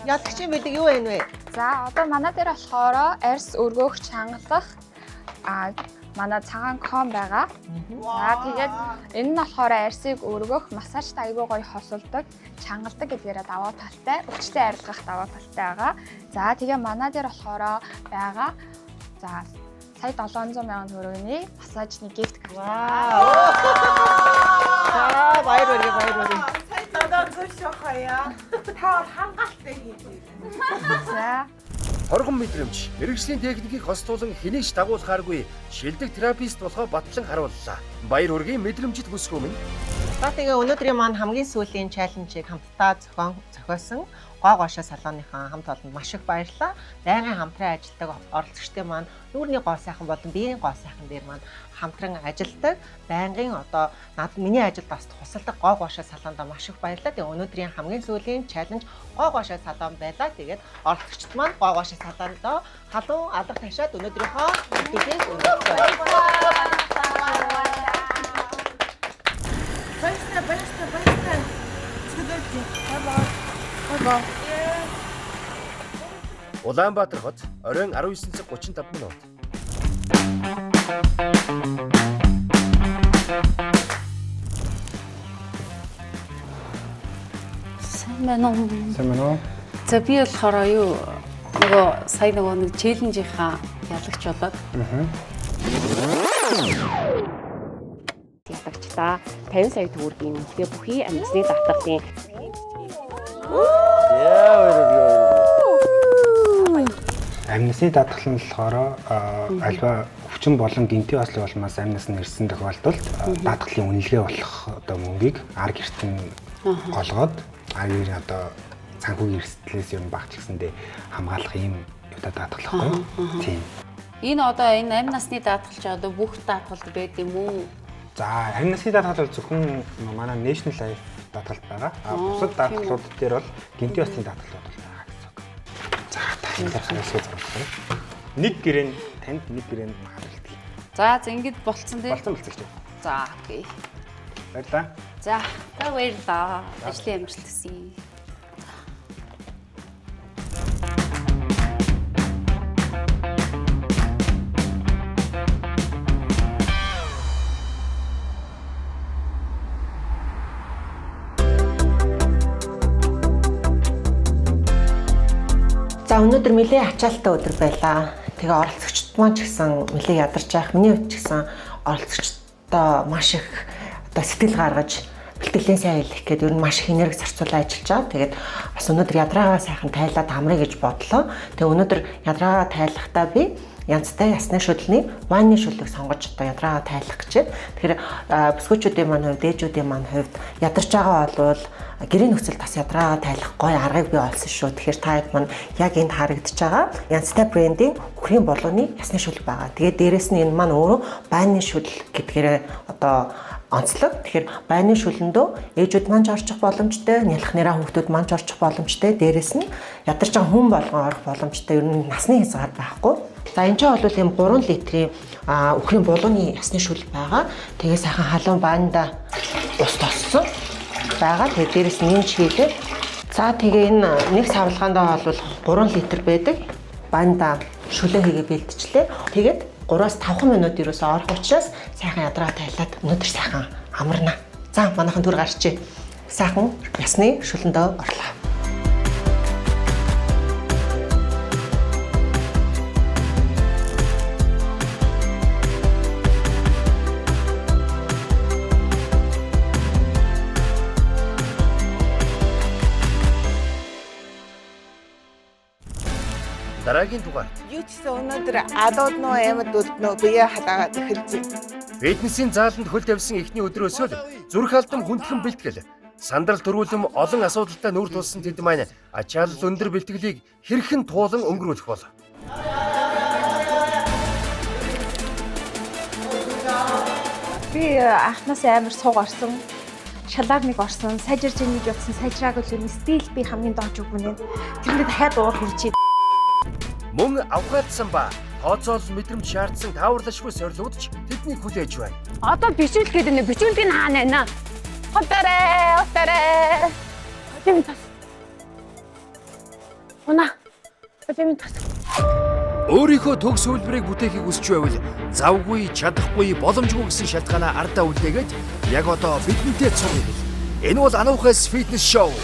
Ялагчийн бэлэг юу вэ? За одоо манай дээр болохоор арьс өргөөх чангалах манай цагаан ком байгаа. За тэгээд энэ нь болохоор арьсыг өргөх, массажт аягүй гоё хосолдог, чангалдаг гэдгээрээ даваа талтай, өвчтэй арилгах даваа талтай байгаа. За тэгээ манай дээр болохоор байгаа. За сая 700 сая төгрөгийн массажны гифт карт. За баяр хүргэе. Сая 700 шохоё. Та хангалттай хийдэг. За Хоргон мэдрэмж, мэрэгжлийн техникийг хостуулан хинээч дагуулахааргүй шилдэг терапист болохоо батлан харууллаа. Баяр хүргэе мэдрэмжид бүсгүй минь. За тэгээ өнөөдрийн маань хамгийн сүүлийн чаленжийг хамтдаа зохиосон гоошаа салооныхан хамт олонд маш их баярлалаа. Байнгын хамтран ажилладаг оролцогчдын маань нүүрний гоо сайхан болон биеийн гоо сайхан дээр маань хамтран ажилладаг. Байнгын одоо миний ажилд бас тусалдаг гоошаа салоонд маш их баярлалаа. Тэгээ өнөөдрийн хамгийн сүүлийн чаленж гоошаа салоон байлаа. Тэгээд оролцогчд маань гоошаа салоондоо халуун алга ташаад өнөөдрийнхөө бүтээлийг өгөөцгөө. Баярлалаа. Улаанбаатар хот оройн 19:35 минут. Сайн байна уу? Сайн байна уу? За би болохоор юу Нөгөө сая нэг челленжийнхаа ялагч болоод. Ялагчдаа 50 сая төгрөгийн үнэтэй бүхий амьсны давтгалын Амнисны даатгал нь болохоор альва өвчин болон гинти ослын улмаас амнис нь ирсэн тохиолдолд даатгалын үнэлгээ болох одоо мөнгийг ар гэрт нь голгоод арын одоо санхүүгийн эрсдлээс юм багч гэсэндээ хамгаалах юм юутай даатгалахгүй. Тийм. Энэ одоо энэ амь насны даатгалч одоо бүх даатгалд байд юм уу? За амь насны даатгал бол зөвхөн манай National Life даатгалд байгаа. Бусад даатгалууд дээр бол гинти ослын даатгалууд байгаа гэсэн үг. За тань дахиад хэлсэн. Нэг гэрэн танд нэг гэрэн харуулдаг. За ингэж болцсон тий. Болцсон гэж. За окей. Баярлалаа. За баярлалаа. Ажлын амжилт хүсье. За өнөөдөр нэлээд ачаалттай өдөр байлаа. Тэгээ оролцогчд маань ч гэсэн нэлээд ядарч байх. Миний хувьд ч гэсэн оролцогчдоо маш их одоо сэтгэл гаргаж бэлтгэлийн сайн хэлэх гээд ер нь маш их энерги зарцуулаад ажиллаж байгаа. Тэгээд бас өнөөдөр ядраагаа сайхан тайлаад амрыг гэж бодлоо. Тэгээ өнөөдөр ядраагаа тайлахдаа би янзтай ясны шүлний вайны шүлгийг сонгож одоо ядраагаа тайлах гэж. Тэгэхээр бүсгүүчүүдийн маань хувьд, ээжүүдийн маань хувьд ядарч байгаа бол гэрийн нөхцөл бас ядраагаа тайлах гоё аргыг би олсон шүү. Тэгэхээр та хэд маань яг энд харагдаж байгаа янзтай брендийн үхрийн болгоны ясны шүлэг байгаа. Тэгээд дээрэс нь энэ маань өөрөө вайны шүлэг гэдгээрээ одоо онцлог. Тэгэхээр байны шүлэндөө ээжүүд маань орчих боломжтой, нялх нэраа хүүхдүүд маань орчих боломжтой. Дээрэс нь ядарч байгаа хүн болгон орох боломжтой. Ер нь насны хязгаар байхгүй. За энэ ч бол ийм 3 литрийн үхрийн булууны ясны шүлэг байгаа. Тэгээ сайхан халуун байнда ус тоссон байгаа. Тэгээ дээрэс нь нэмж хийлээ. За тэгээ энэ нэг савлгаандаа бол 3 литр байдаг. Байнда шүлээ хийгээ бэлтжлээ. Тэгээд 3-5 минут ерөөсөө орох учраас сайхан ядраа тайлаад өнөөдөр сайхан амарна. За манайхан түр гарчээ. Сайхан ясны шүлэндөө орлоо. Дараагийн дугаар. Юу ч гэсэн өнөөдөр адууд нөө аймад үлднөө бие хадаагаад эхэлж байна. Фитнесийн зааланд хөл тавьсан эхний өдрөөсөө л зүрх алдам хүндлэн бэлтгэл. Сандрал төрүүлэм олон асуудалтай нүүр тулсан тэд маань ачаалал өндөр бэлтгэлийг хэрхэн туулан өнгөрүүлэх бол. Би анхнаас амар сууг орсон. Шалаар нэг орсон. Сайжирж яах гэж бодсон. Сайжраагүй л юм. Стил би хамгийн дооч өгнө. Тэрэнд дахиад уур хүрчээ. Мөн авгаадсан ба тооцоол мэдрэмж шаардсан тааварлашгүй сорилгууд ч тэднийг хүлээж байна. Одоо бичүүл гэдэг нэ бичүүлгийг хаана байна? Хотарэ. Хөтөм тас. Уна. Хөтөм тас. Өөрийнхөө төгс хөлбрийг бүтээхийг хүсч байвал завгүй, чадахгүй, боломжгүй гэсэн шалтгаанаа ардаа үлдээгээд яг одоо бидэнтэй цуг. Энэ бол Ануухайс фитнес шоу.